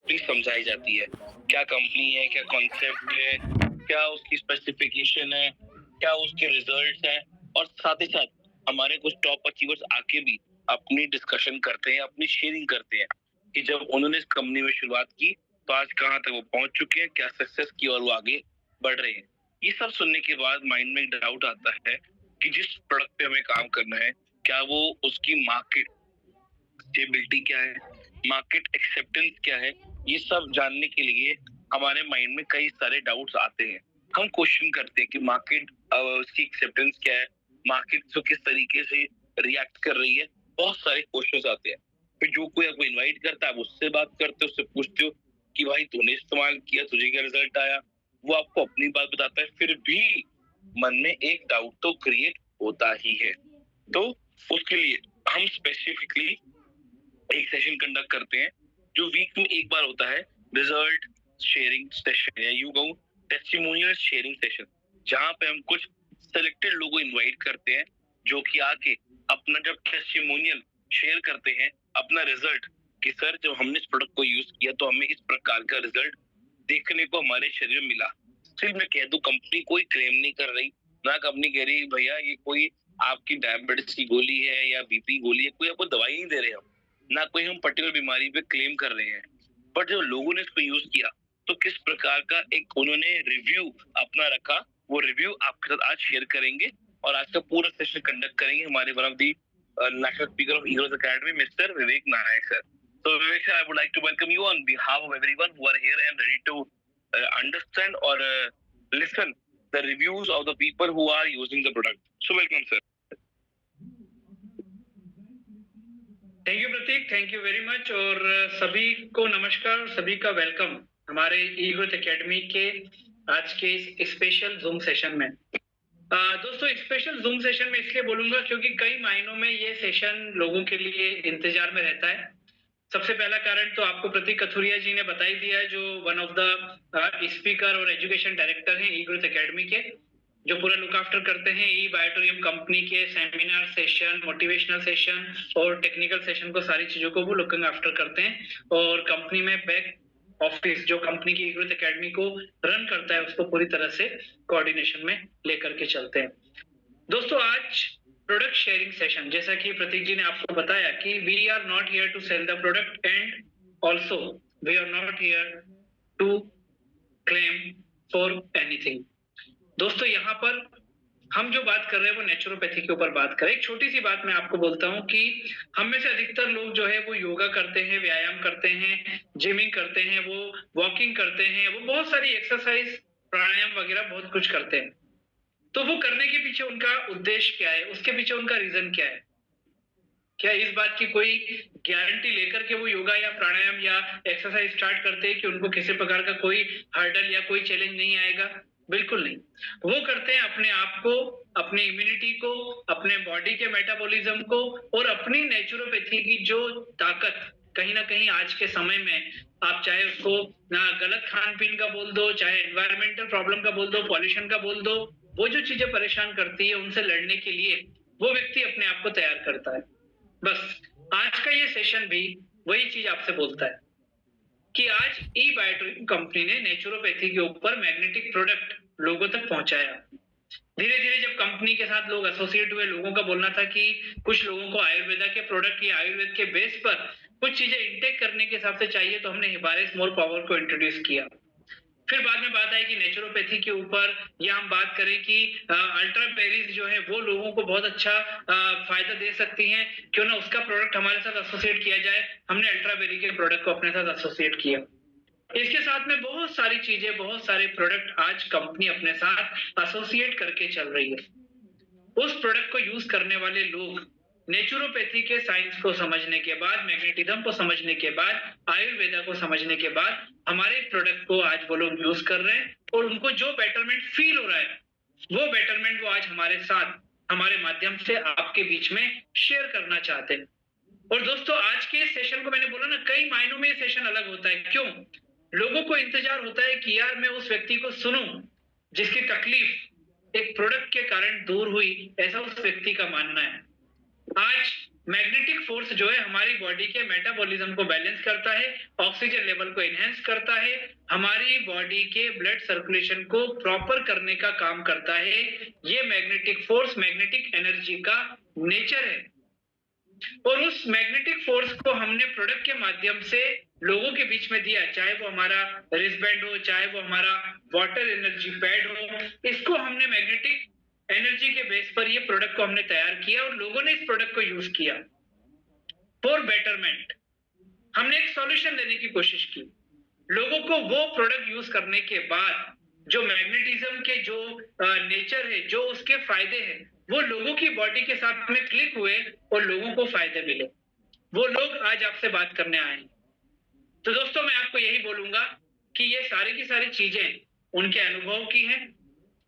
Company समझाई जाती है। क्या कंपनी है, क्या कॉन्सेप्ट है, क्या उसकी स्पेसिफिकेशन है, क्या उसके रिजल्ट्स हैं, और साथ ही साथ हमारे कुछ टॉप अचीवर्स आके भी अपनी डिस्कशन करते हैं, अपनी शेयरिंग करते हैं कि जब उन्होंने इस कंपनी में शुरुआत की तो आज कहाँ तक वो पहुंच चुके हैं, क्या सक्सेस की और वो आगे बढ़ रहे हैं। ये सब सुनने के बाद माइंड में एक डाउट आता है कि जिस प्रोडक्ट पे हमें काम करना है, क्या वो उसकी मार्केट स्टेबिलिटी क्या है, मार्केट एक्सेप्टेंस क्या है। ये सब जानने के लिए हमारे माइंड में कई सारे डाउट्स आते हैं। हम क्वेश्चन करते हैं कि मार्केट की एक्सेप्टेंस क्या है, मार्केट जो किस तरीके से रिएक्ट कर रही है। बहुत सारे क्वेश्चंस आते हैं। फिर जो कोई आपको इनवाइट करता है, आप उससे बात करते हो, उससे पूछते हो कि भाई तूने इस्तेमाल किया, तुझे क्या रिजल्ट आया। वो आपको अपनी बात बताता है, फिर भी मन में एक डाउट तो क्रिएट होता ही है। तो उसके लिए हम स्पेसिफिकली एक सेशन कंडक्ट करते हैं जो वीक में एक बार होता है, रिजल्ट शेयरिंग सेशन या यूं कहूं टेस्टिमोनियल शेयरिंग सेशन, जहां पे हम कुछ सेलेक्टेड लोगों को इनवाइट करते हैं जो कि आके अपना जब टेस्टिमोनियल शेयर करते हैं, अपना रिजल्ट कि सर जब हमने इस प्रोडक्ट को यूज किया तो हमें इस प्रकार का रिजल्ट देखने को हमारे शरीर में मिला। सिर्फ मैं कह दूं, कंपनी कोई क्लेम नहीं कर रही, ना कंपनी कह रही भैया ये कोई आपकी डायबिटीज की गोली है या बीपी गोली है, कोई आपको दवाई नहीं दे रहे हम, ना कोई हम पर्टिकुलर बीमारी पे क्लेम कर रहे हैं। बट जब लोगों ने इसको यूज किया तो किस प्रकार का एक उन्होंने रिव्यू अपना रखा, वो रिव्यू आपके साथ आज शेयर करेंगे। और आज का पूरा सेशन कंडक्ट करेंगे हमारे one of the national speaker of Eagles Academy, mister Vivek Nayak sir. So Vivek sir, I would like to welcome you on behalf of everyone who are here and ready to understand or listen the reviews of the people who are using the product. So welcome sir. Thank you Prateek, thank you very much. और सभी को नमस्कार, सभी का welcome हमारे ई growth academy के आज के इस स्पेशल जूम सेशन में। दोस्तों, स्पेशल जूम सेशन में इसलिए बोलूंगा क्योंकि कई महीनों में ये सेशन लोगों के लिए इंतजार में रहता है। सबसे पहला कारण तो आपको प्रतीक कथुरिया जी ने बता ही दिया है, जो वन ऑफ द स्पीकर और एजुकेशन डायरेक्टर हैं ई ग्रोथ एकेडमी के, जो पूरा लुक आफ्टर करते हैं ई बायोटोरियम कंपनी के सेमिनार सेशन, मोटिवेशनल सेशन और टेक्निकल सेशन को, सारी चीजों को वो लुकिंग आफ्टर करते हैं। और कंपनी में बैक ऑफिस जो कंपनी की ई ग्रोथ एकेडमी को रन करता है, उसको पूरी तरह से कोऑर्डिनेशन में लेकर के चलते हैं। दोस्तों, आज प्रोडक्ट शेयरिंग सेशन, जैसा कि प्रतीक जी ने आपको बताया कि we are not here to sell the product and also we are not here to claim for anything. दोस्तों, यहाँ पर हम जो बात कर रहे हैं वो नेचुरोपैथी के ऊपर बात करें। एक छोटी सी बात मैं आपको बोलता हूँ कि हम में से अधिकतर लोग जो है वो योगा करते हैं, व्यायाम करते हैं, जिमिंग करते हैं, वो वॉकिंग करते हैं, वो बहुत सारी एक्सरसाइज, प्राणायाम वगैरह बहुत कुछ करते हैं। तो वो करने के पीछे उनका उद्देश्य क्या है, उसके पीछे उनका रीजन क्या है? क्या इस बात की कोई गारंटी लेकर के वो योगा या प्राणायाम या एक्सरसाइज स्टार्ट करते हैं कि उनको किसी प्रकार का कोई हर्डल या कोई चैलेंज नहीं आएगा? बिल्कुल नहीं। वो करते हैं अपने आप को, अपनी इम्यूनिटी को, अपने बॉडी के मेटाबॉलिज्म को और अपनी नेचुरोपैथी की जो ताकत कहीं ना कहीं आज के समय में, आप चाहे उसको ना गलत खान पीन का बोल दो, चाहे एनवायरमेंटल प्रॉब्लम का बोल दो, पॉल्यूशन का बोल दो, वो जो चीजें परेशान करती है उनसे लड़ने के लिए वो व्यक्ति अपने आप को तैयार करता है। बस आज का ये सेशन भी वही चीज आपसे बोलता है कि आज ई बायोटोरियम कंपनी ने नेचुरोपैथी के ऊपर मैग्नेटिक प्रोडक्ट लोगों तक पहुंचाया। धीरे धीरे जब कंपनी के साथ लोग एसोसिएट हुए, लोगों का बोलना था कि कुछ लोगों को आयुर्वेदा के प्रोडक्ट या आयुर्वेद के बेस पर कुछ चीजें इंटेक करने के हिसाब से चाहिए, तो हमने हिबारिस मोर पावर को इंट्रोड्यूस किया। फिर बाद में बात आई कि नेचुरोपैथी के ऊपर, या हम बात करें कि अल्ट्रा बेरीज जो है वो लोगों को बहुत अच्छा फायदा दे सकती हैं, क्यों ना उसका प्रोडक्ट हमारे साथ एसोसिएट किया जाए। हमने अल्ट्रा बेरी के प्रोडक्ट को अपने साथ एसोसिएट किया। इसके साथ में बहुत सारी चीजें, बहुत सारे प्रोडक्ट आज कंपनी अपने साथ एसोसिएट करके चल रही है। उस प्रोडक्ट को यूज करने वाले लोग नेचुरोपैथी के साइंस को समझने के बाद, मैग्नेटिज्म को समझने के बाद, आयुर्वेदा को समझने के बाद हमारे प्रोडक्ट को आज वो लोग यूज कर रहे हैं, और उनको जो बेटरमेंट फील हो रहा है वो बेटरमेंट वो आज हमारे साथ, हमारे माध्यम से आपके बीच में शेयर करना चाहते हैं। और दोस्तों, आज के सेशन को मैंने बोला ना, कई मायनों में सेशन अलग होता है। क्यों? लोगों को इंतजार होता है कि यार मैं उस व्यक्ति को सुनूं जिसकी तकलीफ एक प्रोडक्ट के कारण दूर हुई, ऐसा उस व्यक्ति का मानना है। आज मैग्नेटिक फोर्स जो है हमारी बॉडी के मेटाबॉलिज्म को बैलेंस करता है, ऑक्सीजन लेवल को एनहेंस करता है, हमारी बॉडी के ब्लड सर्कुलेशन को प्रॉपर करने का काम करता है। ये मैग्नेटिक फोर्स, मैग्नेटिक एनर्जी का नेचर है। और उस मैग्नेटिक फोर्स को हमने प्रोडक्ट के माध्यम से लोगों के बीच में दिया, चाहे वो हमारा रिस्टबैंड हो, चाहे वो हमारा वाटर एनर्जी पैड हो, इसको हमने मैग्नेटिक एनर्जी के बेस पर ये प्रोडक्ट को हमने तैयार किया और लोगों ने इस प्रोडक्ट को यूज किया फॉर बेटरमेंट। हमने एक सॉल्यूशन देने की कोशिश की लोगों को। वो प्रोडक्ट यूज करने के बाद जो मैग्नेटिज्म के जो नेचर है, जो उसके फायदे हैं, वो लोगों की बॉडी के साथ में क्लिक हुए और लोगों को फायदे मिले। वो लोग आज आपसे बात करने आए हैं। तो दोस्तों मैं आपको यही बोलूंगा कि ये सारी की सारी चीजें उनके अनुभव की हैं।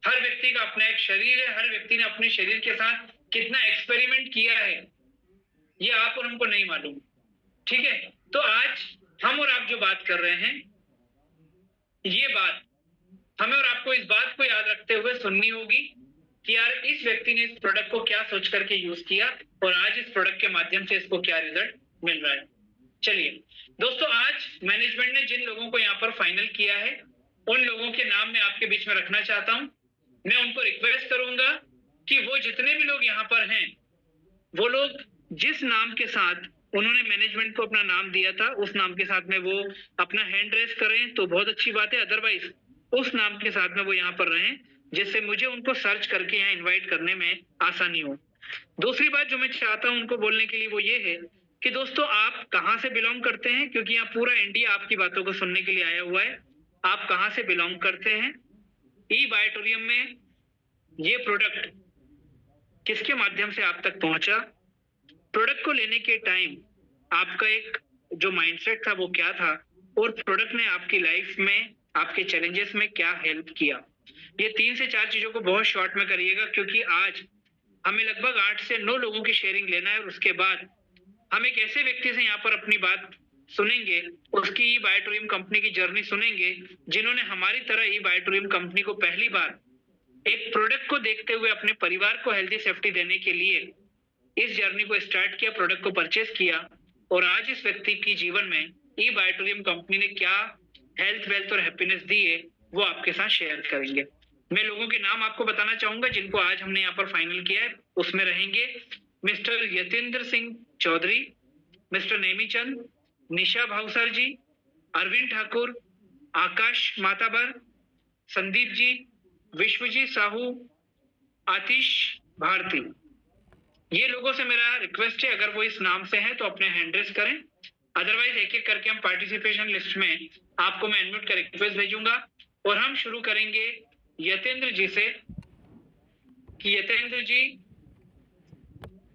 हर व्यक्ति का अपना एक शरीर है, हर व्यक्ति ने अपने शरीर के साथ कितना एक्सपेरिमेंट किया है ये आप और हमको नहीं मालूम, ठीक है। तो आज हम और आप जो बात कर रहे हैं, ये बात हमें और आपको इस बात को याद रखते हुए सुननी होगी कि यार इस व्यक्ति ने इस प्रोडक्ट को क्या सोच करके यूज किया और आज इस प्रोडक्ट के माध्यम से इसको क्या रिजल्ट मिल रहा है। चलिए दोस्तों, आज मैनेजमेंट ने जिन लोगों को यहाँ पर फाइनल किया है उन लोगों के नाम मैं आपके बीच में रखना चाहता हूं। मैं उनको रिक्वेस्ट करूंगा कि वो जितने भी लोग यहाँ पर हैं, वो लोग जिस नाम के साथ उन्होंने मैनेजमेंट को अपना नाम दिया था उस नाम के साथ में वो अपना हैंड रेस करें तो बहुत अच्छी बात है, अदरवाइज उस नाम के साथ में वो यहाँ पर रहें जिससे मुझे उनको सर्च करके यहाँ इनवाइट करने में आसानी हो। दूसरी बात जो मैं चाहता हूं उनको बोलने के लिए वो ये है कि दोस्तों आप कहाँ से बिलोंग करते हैं, क्योंकि यहाँ पूरा इंडिया आपकी बातों को सुनने के लिए आया हुआ है। आप कहाँ से बिलोंग करते हैं, ई बायोटोरियम में ये प्रोडक्ट किसके माध्यम से आप तक पहुंचा, प्रोडक्ट को लेने के टाइम आपका एक जो माइंडसेट था वो क्या था, और प्रोडक्ट ने आपकी लाइफ में आपके चैलेंजेस में क्या हेल्प किया। ये 3 से 4 चीजों को बहुत शॉर्ट में करिएगा, क्योंकि आज हमें लगभग 8 से 9 लोगों की शेयरिंग लेना है और उसके बाद हम एक ऐसे व्यक्ति से यहाँ पर अपनी बात सुनेंगे, उसकी ई बायोटोरियम कंपनी की जर्नी सुनेंगे, जिन्होंने हमारी तरह ई बायोटोरियम कंपनी को पहली बार एक प्रोडक्ट को देखते हुए अपने परिवार को हेल्दी सेफ्टी देने के लिए इस जर्नी को स्टार्ट किया, प्रोडक्ट को परचेस किया, और आज इस व्यक्ति की जीवन में ई बायोटोरियम कंपनी ने क्या हेल्थ, वेल्थ और हैप्पीनेस दी है वो आपके साथ शेयर करेंगे। मैं लोगों के नाम आपको बताना चाहूंगा जिनको आज हमने यहाँ पर फाइनल किया है। उसमें रहेंगे मिस्टर यतेंद्र सिंह चौधरी, मिस्टर नेमीचंद, निशा भावसर जी, अरविंद ठाकुर, आकाश माताबर, संदीप जी, विश्वजीत साहू, आतिश भारती। ये लोगों से मेरा रिक्वेस्ट है, अगर वो इस नाम से हैं तो अपने हैंड रेस करें, अदरवाइज एक एक करके हम पार्टिसिपेशन लिस्ट में आपको मैं अनम्यूट का रिक्वेस्ट भेजूंगा। और हम शुरू करेंगे यतेंद्र जी से कि यतेंद्र जी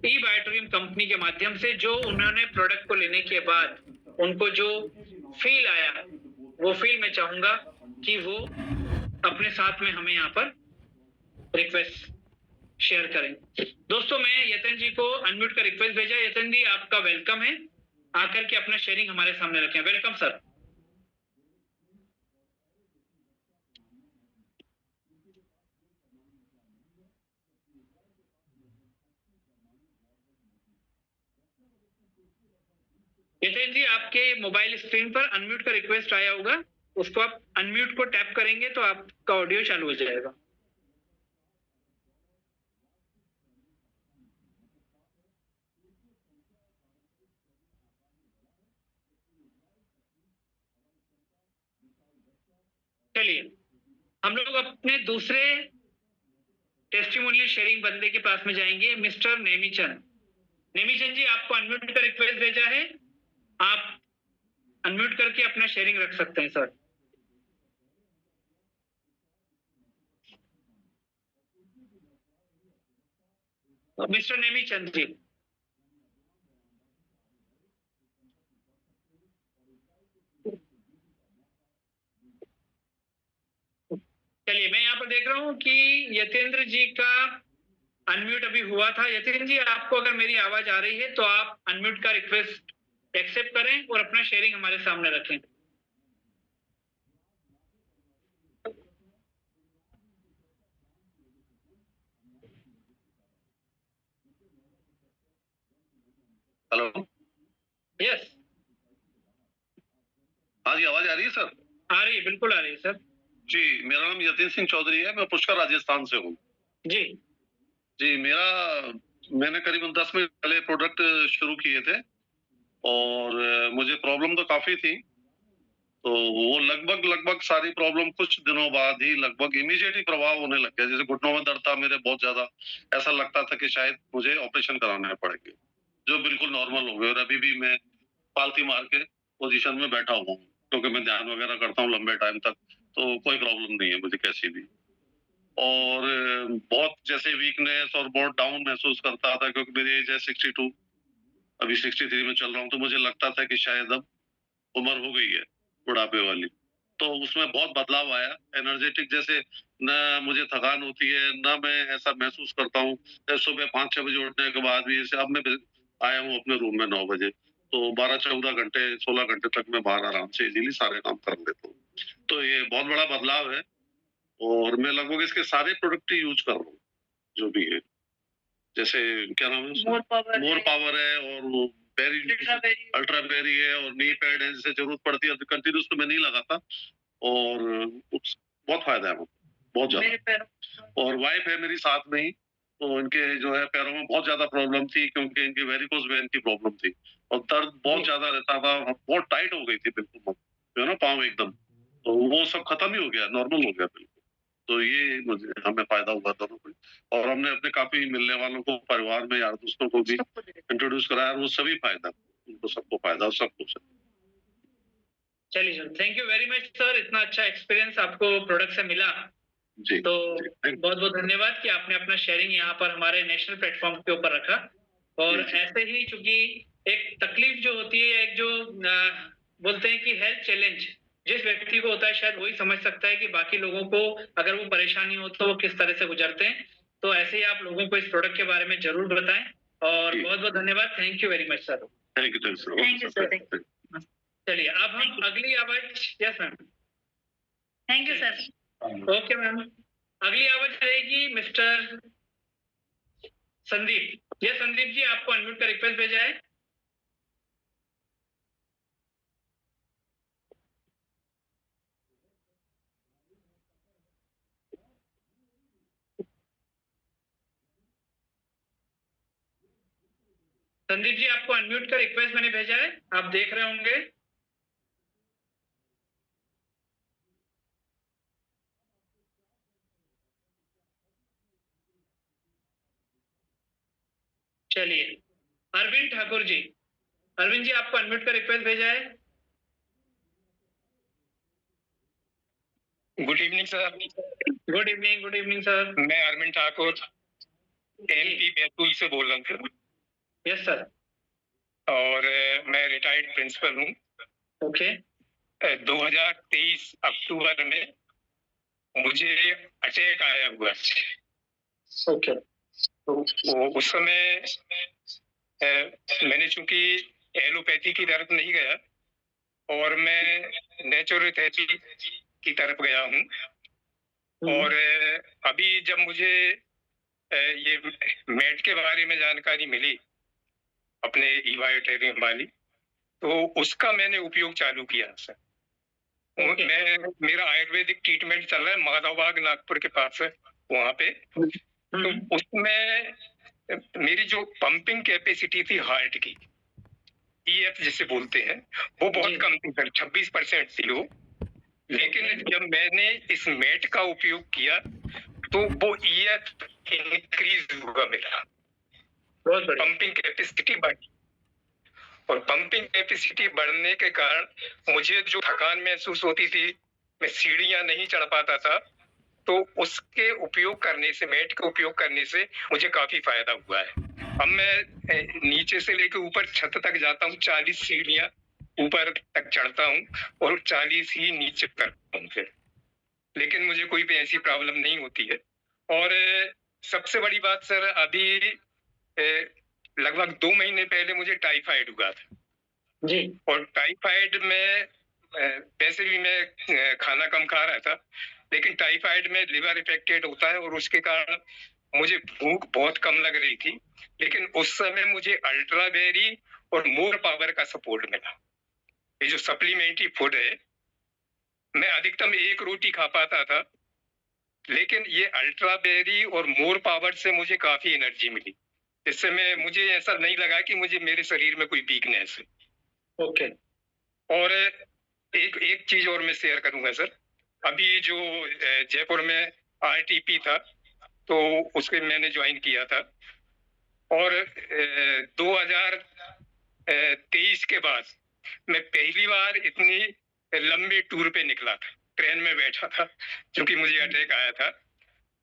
ई बायोटोरियम कंपनी के माध्यम से जो उन्होंने प्रोडक्ट को लेने के बाद उनको जो फील आया वो फील मैं चाहूंगा कि वो अपने साथ में हमें यहाँ पर रिक्वेस्ट शेयर करें। दोस्तों मैं यतेंद्र जी को अनम्यूट का रिक्वेस्ट भेजा। यतेंद्र जी आपका वेलकम है, आकर के अपना शेयरिंग हमारे सामने रखें। Welcome sir. यतेंद्र जी आपके मोबाइल स्क्रीन पर अनम्यूट का रिक्वेस्ट आया होगा, उसको आप अनम्यूट को टैप करेंगे तो आपका ऑडियो चालू हो जाएगा। चलिए हम लोग अपने दूसरे टेस्टिमोनियल शेयरिंग बंदे के पास में जाएंगे, मिस्टर नेमीचंद। नेमीचंद जी आपको अनम्यूट का रिक्वेस्ट भेजा है, आप अनम्यूट करके अपना शेयरिंग रख सकते हैं सर। मिस्टर नेमीचंद जी। चलिए मैं यहाँ पर देख रहा हूँ कि यतेंद्र जी का अनम्यूट अभी हुआ था। यतेंद्र जी आपको अगर मेरी आवाज आ रही है तो आप अनम्यूट का रिक्वेस्ट एक्सेप्ट करें और अपना शेयरिंग हमारे सामने रखें। हेलो, यस, हाँ जी, आवाज़ आ रही है सर? आ रही है, बिल्कुल आ रही है सर। जी, मेरा नाम यतीन सिंह चौधरी है, मैं पुष्कर राजस्थान से हूँ। जी, जी, मैंने करीबन 10 मिनट पहले प्रोडक्ट शुरू किए थे और मुझे प्रॉब्लम तो काफ़ी थी, तो वो लगभग सारी प्रॉब्लम कुछ दिनों बाद ही लगभग इमीडिएट ही प्रभाव होने लग गया। जैसे घुटनों में दर्द था मेरे बहुत ज़्यादा, ऐसा लगता था कि शायद मुझे ऑपरेशन कराने पड़ेंगे, जो बिल्कुल नॉर्मल हो गए और अभी भी मैं पालथी मार के पोज़ीशन में बैठा हुआ हूँ, क्योंकि मैं ध्यान वगैरह करता हूँ लंबे टाइम तक, तो कोई प्रॉब्लम नहीं है मुझे कैसी भी। और बहुत जैसे वीकनेस और बहुत डाउन महसूस करता था, क्योंकि मेरी एज है 62, अभी 63 में चल रहा हूँ, तो मुझे लगता था कि शायद अब उम्र हो गई है बुढ़ापे वाली। तो उसमें बहुत बदलाव आया, एनर्जेटिक जैसे ना मुझे थकान होती है, ना मैं ऐसा महसूस करता हूँ सुबह 5-6 बजे उठने के बाद भी। जैसे अब मैं आया हूँ अपने रूम में 9 बजे, तो 12-14 घंटे, 16 घंटे तक मैं बाहर आराम से इज़िली सारे काम कर लेता हूँ। तो ये बहुत बड़ा बदलाव है और मैं लगभग इसके सारे प्रोडक्ट ही यूज़ कर रहा हूँ, जो भी है। जैसे क्या नाम है उसका? मोर पावर है और वो बेरी अल्ट्रा बेरी है और नी पैड है, जिसे ज़रूरत पड़ती है तो कंटीन्यूअस तो मैं नहीं लगाता और उस बहुत फ़ायदा है वो, बहुत ज़्यादा। और वाइफ़ है मेरी साथ में ही, तो इनके जो है पैरों में बहुत ज़्यादा प्रॉब्लम थी, क्योंकि इनकी वेरिकोज़ वेन की प्रॉब्लम थी और दर्द बहुत ज़्यादा रहता था, बहुत टाइट हो गई थी बिल्कुल, जो है ना पाँव एकदम। तो वो सब खत्म ही हो गया, नॉर्मल हो गया बिल्कुल। तो ये मुझे हमें फ़ायदा हुआ दोनों को और हमने अपने काफ़ी मिलने वालों को, परिवार में, यार दोस्तों को भी इंट्रोड्यूस कराया और वो सभी फ़ायदा, उनको सबको फ़ायदा और सब कुछ है। चलिए sir, thank you very much sir, इतना अच्छा एक्सपीरियंस आपको प्रोडक्ट से मिला। जी, तो जी, थैंक यू। बहुत-बहुत धन्यवाद कि आपने अपना शेयरिंग यहाँ पर हमारे नेशनल प्लेटफ़ॉर्म के ऊपर रखा। और जी, जी। ऐसे ही चूँकि एक तकलीफ जो होती है, एक जो बोलते हैं कि हेल्थ चैलेंज जिस व्यक्ति को होता है, शायद वही समझ सकता है कि बाकी लोगों को अगर वो परेशानी हो तो वो किस तरह से गुज़रते हैं। तो ऐसे ही आप लोगों को इस प्रोडक्ट के बारे में ज़रूर बताएँ और जी। बहुत-बहुत धन्यवाद। Thank you very much sir. Thank you sir. Thank you sir, thank you. चलिए अब हम अगली आवाज़, yes ma'am. Thank you sir. Okay ma'am. अगली आवाज़ रहेगी मिस्टर संदीप। यस संदीप जी, आपको अनम्यूट का रिक्वेस्ट भेजा है। संदीप जी, आपको अनम्यूट का रिक्वेस्ट मैंने भेजा है, आप देख रहे होंगे। चलिए, अरविंद ठाकुर जी, अरविंद जी आपको अनम्यूट का रिक्वेस्ट भेजा है। Good evening sir. Good evening sir. मैं अरविंद ठाकुर एमपी बैतूल से बोल रहा हूँ सर। Yes sir. और मैं रिटायर्ड प्रिंसिपल हूँ। ओके। 2023 अक्टूबर में मुझे अटैक आया हुआ। ओके। तो उस समय मैंने चूंकि एलोपैथी की तरफ नहीं गया और मैं नेचुरोपैथी की तरफ गया हूँ। और अभी जब मुझे ये मेट के बारे में जानकारी मिली, अपने ई-बायोटेरियम वाली, तो उसका मैंने उपयोग चालू किया सर। मेरा आयुर्वेदिक ट्रीटमेंट चल रहा है माधवबाग नागपुर के पास है, वहां पे। तो उसमें मेरी जो पंपिंग कैपेसिटी थी हार्ट की, ईएफ जिसे बोलते हैं, वो बहुत कम थी सर, 26% थी वो। लेकिन जब मैंने इस मेट का उपयोग किया तो वो ईएफ इंक्रीज हुआ मेरा, पंपिंग कैपेसिटी बढ़ी। और पंपिंग कैपेसिटी बढ़ने के कारण मुझे जो थकान महसूस होती थी, मैं सीढ़ियां नहीं चढ़ पाता था, तो उसके उपयोग करने से, मेट का उपयोग करने से मुझे काफी फायदा हुआ है। अब मैं नीचे से लेकर ऊपर छत तक जाता हूँ, 40 सीढ़ियां ऊपर तक चढ़ता हूँ और 40 ही नीचे करता हूँ फिर। लेकिन मुझे कोई भी ऐसी प्रॉब्लम नहीं होती है। और सबसे बड़ी बात सर, अभी लगभग 2 महीने पहले मुझे टाइफाइड हुआ था जी। और टाइफाइड में वैसे भी मैं खाना कम खा रहा था, लेकिन टाइफाइड में लिवर इफेक्टेड होता है और उसके कारण मुझे भूख बहुत कम लग रही थी, लेकिन उस समय मुझे अल्ट्राबेरी और मोर पावर का सपोर्ट मिला। ये जो सप्लीमेंट्री फूड है, मैं अधिकतम 1 रोटी खा पाता था, लेकिन ये अल्ट्राबेरी और मोर पावर से मुझे काफी एनर्जी मिली। इससे मुझे ऐसा नहीं लगा कि मेरे शरीर में कोई वीकनेस है। ओके। और एक चीज और मैं शेयर करूंगा सर। अभी जो जयपुर में आरटीपी था, तो उसके मैंने ज्वाइन किया था, और 2023 के बाद मैं पहली बार इतनी लंबे टूर पे निकला था। ट्रेन में बैठा था क्योंकि मुझे अटैक आया था,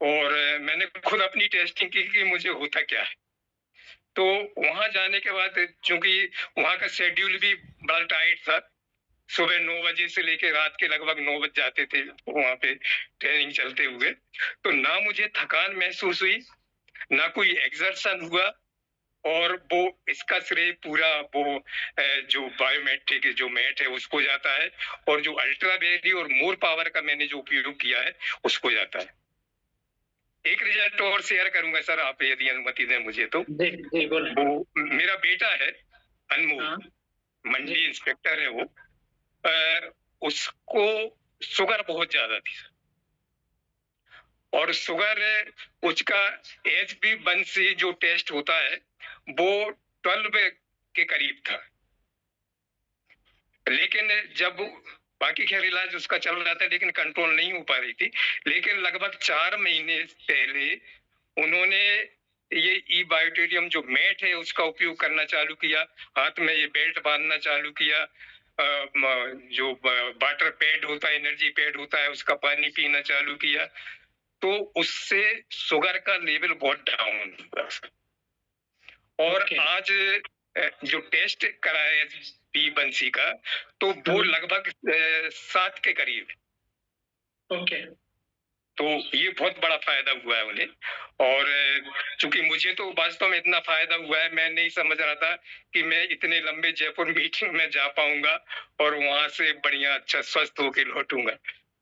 और मैंने खुद अपनी टेस्टिंग की कि मुझे होता क्या है। तो वहां जाने के बाद, चूंकि वहां का शेड्यूल भी बड़ा टाइट था, सुबह 9 बजे से लेके रात के लगभग 9 बज जाते थे वहां पे ट्रेनिंग चलते हुए, तो ना मुझे थकान महसूस हुई, ना कोई एक्सर्शन हुआ, और वो इसका श्रेय पूरा वो जो बायोमेट्रिक जो मैट है उसको जाता है, और जो अल्ट्राबेरी और मोर पावर का मैंने जो उपयोग किया है उसको जाता है। एक रिजल्ट और शेयर करूंगा सर, आप यदि अनुमति दें मुझे तो। जी बोलें। वो मेरा बेटा है अनमोल, हाँ। मंडी इंस्पेक्टर है वो। उसको शुगर बहुत ज्यादा थी सर, और शुगर उसका HB1C जो टेस्ट होता है वो 12 के करीब था, लेकिन जब बाकी खैर इलाज उसका चल रहा था, लेकिन कंट्रोल नहीं हो पा रही थी। लेकिन लगभग 4 महीने पहले उन्होंने ये ई बायोटेरियम जो मैट है उसका उपयोग करना चालू किया, हाथ में ये बेल्ट बांधना चालू किया, जो वाटर पैड होता है, एनर्जी पैड होता है, उसका पानी पीना चालू किया, तो उससे शुगर का लेवल बहुत डाउन हुआ। और आज जो टेस्ट कराया B1C का, तो वो लगभग 7 के करीब। ओके। तो ये बहुत बड़ा फायदा हुआ है उन्हें, और चूंकि मुझे तो वास्तव में इतना फायदा हुआ है, मैं नहीं समझ रहा था कि मैं इतने लंबे जयपुर मीटिंग में जा पाऊंगा और वहां से बढ़िया अच्छा स्वस्थ होकर लौटूंगा।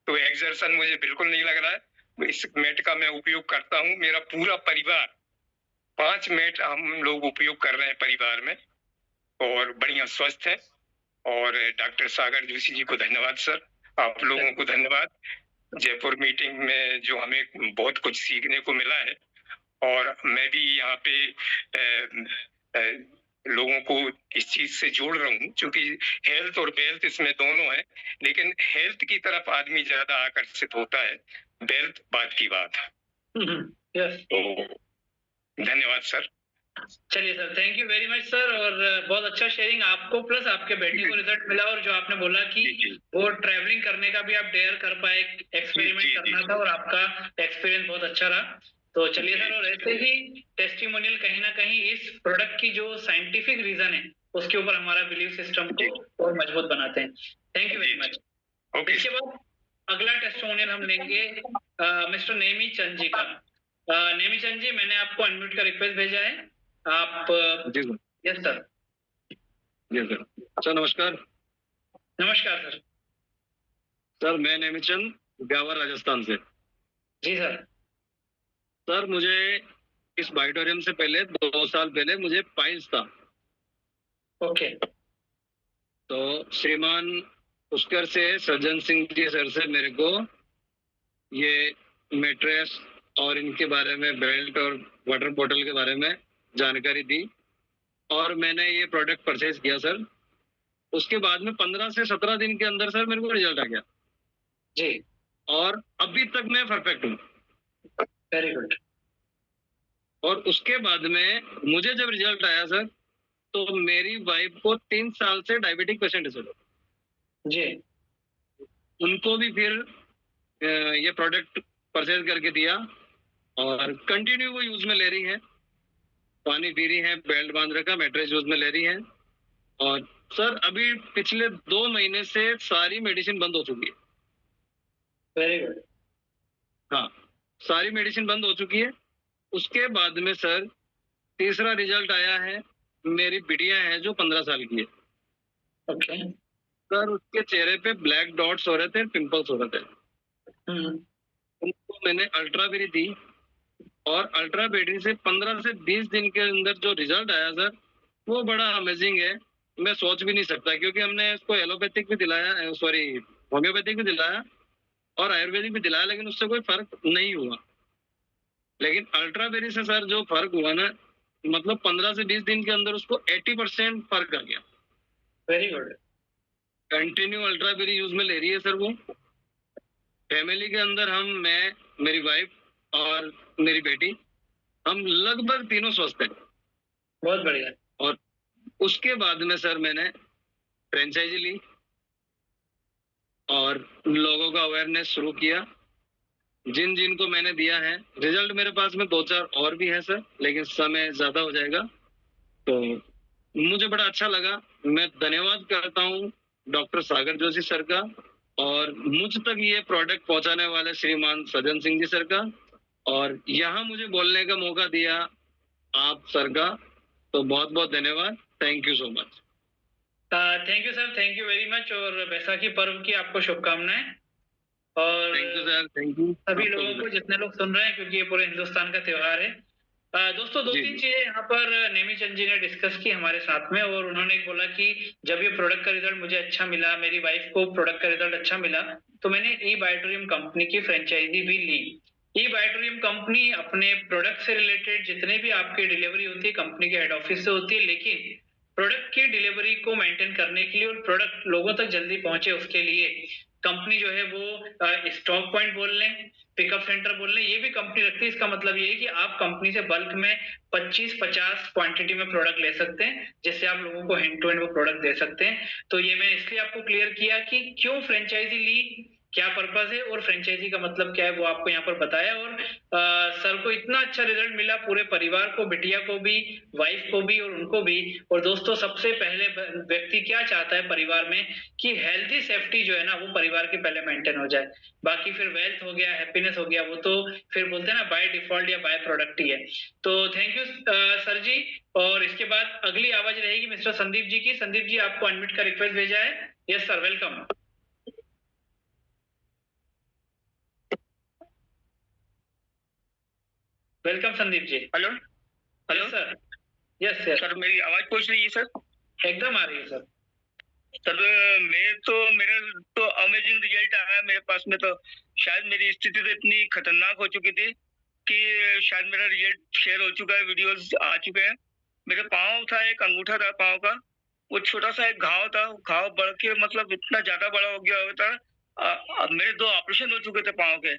तो एक्सर्शन मुझे बिल्कुल नहीं लग रहा है। इस मैट का मैं उपयोग करता हूँ, मेरा पूरा परिवार 5 मैट हम लोग उपयोग कर रहे हैं परिवार में, और बढ़िया स्वस्थ है। और डॉक्टर सागर जोशी जी को धन्यवाद सर, आप लोगों को धन्यवाद। जयपुर मीटिंग में जो हमें बहुत कुछ सीखने को मिला है, और मैं भी यहाँ पे लोगों को इस चीज से जोड़ रहा हूँ, क्योंकि हेल्थ और वेल्थ इसमें दोनों है, लेकिन हेल्थ की तरफ आदमी ज्यादा आकर्षित होता है, वेल्थ बाद की बात है। यस। तो धन्यवाद सर। चलिए sir, thank you very much sir, और बहुत अच्छा शेयरिंग आपको प्लस आपके बेटे को रिजल्ट मिला, और जो आपने बोला कि वो ट्रैवलिंग करने का भी आप डेयर कर पाए, एक्सपेरिमेंट करना था, और आपका एक्सपीरियंस बहुत अच्छा रहा। तो चलिए सर, और ऐसे ही टेस्टिमोनियल कहीं ना कहीं इस प्रोडक्ट की जो साइंटिफिक रीजन है उसके ऊपर हमारा बिलीफ सिस्टम को और मजबूत बनाते हैं। Thank you very much. इसके बाद अगला टेस्टिमोनियल हम लेंगे मिस्टर नेमी चंद जी का। नेमी चंद जी, मैंने आपको अनम्यूट का रिक्वेस्ट भेजा है, आप। जी सर। Yes sir. जी सर। सर नमस्कार। नमस्कार सर। सर मैं नेमीचंद, ब्यावर राजस्थान से। जी सर। सर मुझे इस बायोटेरियम से पहले 2 साल पहले मुझे पाइल्स था। ओके। तो श्रीमान पुष्कर से, सज्जन सिंह जी सर से मेरे को ये मेट्रेस और इनके बारे में, बेल्ट और वाटर बॉटल के बारे में जानकारी दी, और मैंने ये प्रोडक्ट परचेज किया सर। उसके बाद में 15 से 17 दिन के अंदर सर मेरे को रिजल्ट आ गया जी, और अभी तक मैं परफेक्ट हूँ। Very good. और उसके बाद में मुझे जब रिजल्ट आया सर, तो मेरी वाइफ को 3 साल से डायबिटिक पेशेंट है सर जी। उनको भी फिर ये प्रोडक्ट परचेज करके दिया, और कंटिन्यू वो यूज में ले रही है, पानी पी रही है, बेल्ट बांध रखा, मैट्रेस यूज में ले रही है। और सर अभी पिछले 2 महीने से सारी मेडिसिन बंद हो चुकी है। Very good. हाँ, सारी मेडिसिन बंद हो चुकी है। उसके बाद में सर तीसरा रिजल्ट आया है, मेरी बिटिया है जो 15 साल की है ओके। सर, उसके चेहरे पे ब्लैक डॉट्स हो रहे थे, पिंपल्स हो रहे थे। उनको मैंने अल्ट्रावेरी दी, और अल्ट्रा बैटरी से 15 से 20 दिन के अंदर जो रिजल्ट आया सर, वो बड़ा अमेजिंग है। मैं सोच भी नहीं सकता, क्योंकि हमने इसको एलोपैथिक भी दिलाया, सॉरी होम्योपैथिक भी दिलाया और आयुर्वेदिक भी दिलाया, लेकिन उससे कोई फर्क नहीं हुआ। लेकिन अल्ट्रा बेरी से सर जो फर्क हुआ ना, मतलब 15 से 20 दिन के अंदर उसको 80% फर्क आ गया। Very good. Continue Ultra Berry use में ले रही है सर वो। फैमिली के अंदर हम, मैं, मेरी वाइफ और मेरी बेटी, हम लगभग तीनों स्वस्थ हैं। बहुत बढ़िया। और उसके बाद में सर मैंने फ्रेंचाइजी ली और लोगों का अवेयरनेस शुरू किया। जिन जिन को मैंने दिया है, रिजल्ट मेरे पास में 2-4 और भी है सर, लेकिन समय ज्यादा हो जाएगा। तो मुझे बड़ा अच्छा लगा। मैं धन्यवाद करता हूँ डॉक्टर सागर जोशी सर का, और मुझ तक ये प्रोडक्ट पहुंचाने वाले श्रीमान सज्जन सिंह जी सर का, और यहाँ मुझे बोलने का मौका दिया आप सर का, तो बहुत बहुत धन्यवाद। Thank you so much. Thank you sir, thank you very much. और बैसाखी पर्व की आपको शुभकामनाएं। और thank you sir, thank you सभी लोगों को, जितने लोग सुन रहे हैं, क्योंकि ये पूरे हिंदुस्तान का त्योहार है। दोस्तों, दो जी, तीन जी। चीजें यहाँ पर नेमीचंद जी ने डिस्कस की हमारे साथ में, और उन्होंने बोला कि जब ये प्रोडक्ट का रिजल्ट मुझे अच्छा मिला, मेरी वाइफ को प्रोडक्ट का रिजल्ट अच्छा मिला, तो मैंने ई बायोटोरियम कंपनी की फ्रेंचाइजी भी ली। ई बायोटोरियम कंपनी अपने प्रोडक्ट से रिलेटेड जितने भी आपकी डिलीवरी होती है कंपनी के हेड ऑफिस से होती है, लेकिन प्रोडक्ट की डिलीवरी को मेंटेन करने के लिए और प्रोडक्ट लोगों तक जल्दी पहुंचे उसके लिए कंपनी जो है वो स्टॉक पॉइंट बोल लें, पिकअप सेंटर बोल लें, ये भी कंपनी रखती है। इसका मतलब ये है कि आप कंपनी से बल्क में 25-50 क्वांटिटी में प्रोडक्ट ले सकते हैं, जिससे आप लोगों को हैंड टू हैंड वो प्रोडक्ट दे सकते हैं। तो ये मैं इसलिए आपको क्लियर किया कि क्यों फ्रेंचाइजी ली, क्या पर्पस है और फ्रेंचाइजी का मतलब क्या है, वो आपको यहाँ पर बताया। और सर को इतना अच्छा रिजल्ट मिला, पूरे परिवार को, बिटिया को भी, वाइफ को भी और उनको भी। और दोस्तों, सबसे पहले व्यक्ति क्या चाहता है परिवार में कि हेल्थी सेफ्टी जो है ना, वो परिवार के पहले मेंटेन हो जाए। बाकी फिर वेल्थ हो गया, हैप्पीनेस हो गया, वो तो फिर बोलते हैं ना बाय डिफॉल्ट या बाय प्रोडक्ट ही है। तो थैंक यू सर जी। और इसके बाद अगली आवाज रहेगी मिस्टर संदीप जी की। संदीप जी, आपको अनम्यूट का रिक्वेस्ट भेजा है। Yes sir, welcome. Welcome Sandeep ji. Hello hello sir. Yes sir. Sir, मेरी आवाज पहुंच रही है सर? एकदम आ रही है सर। सर, मेरा तो अमेजिंग रिजल्ट आया मेरे पास में। तो शायद मेरी स्थिति तो इतनी खतरनाक हो चुकी थी कि शायद मेरा रिजल्ट शेयर हो चुका है, वीडियोस आ चुके हैं। मेरे पाँव था, एक अंगूठा था पाँव का, वो छोटा सा एक घाव था, घाव बढ़ के मतलब इतना ज्यादा बड़ा हो गया हुआ था। मेरे 2 ऑपरेशन हो चुके थे पाँव के।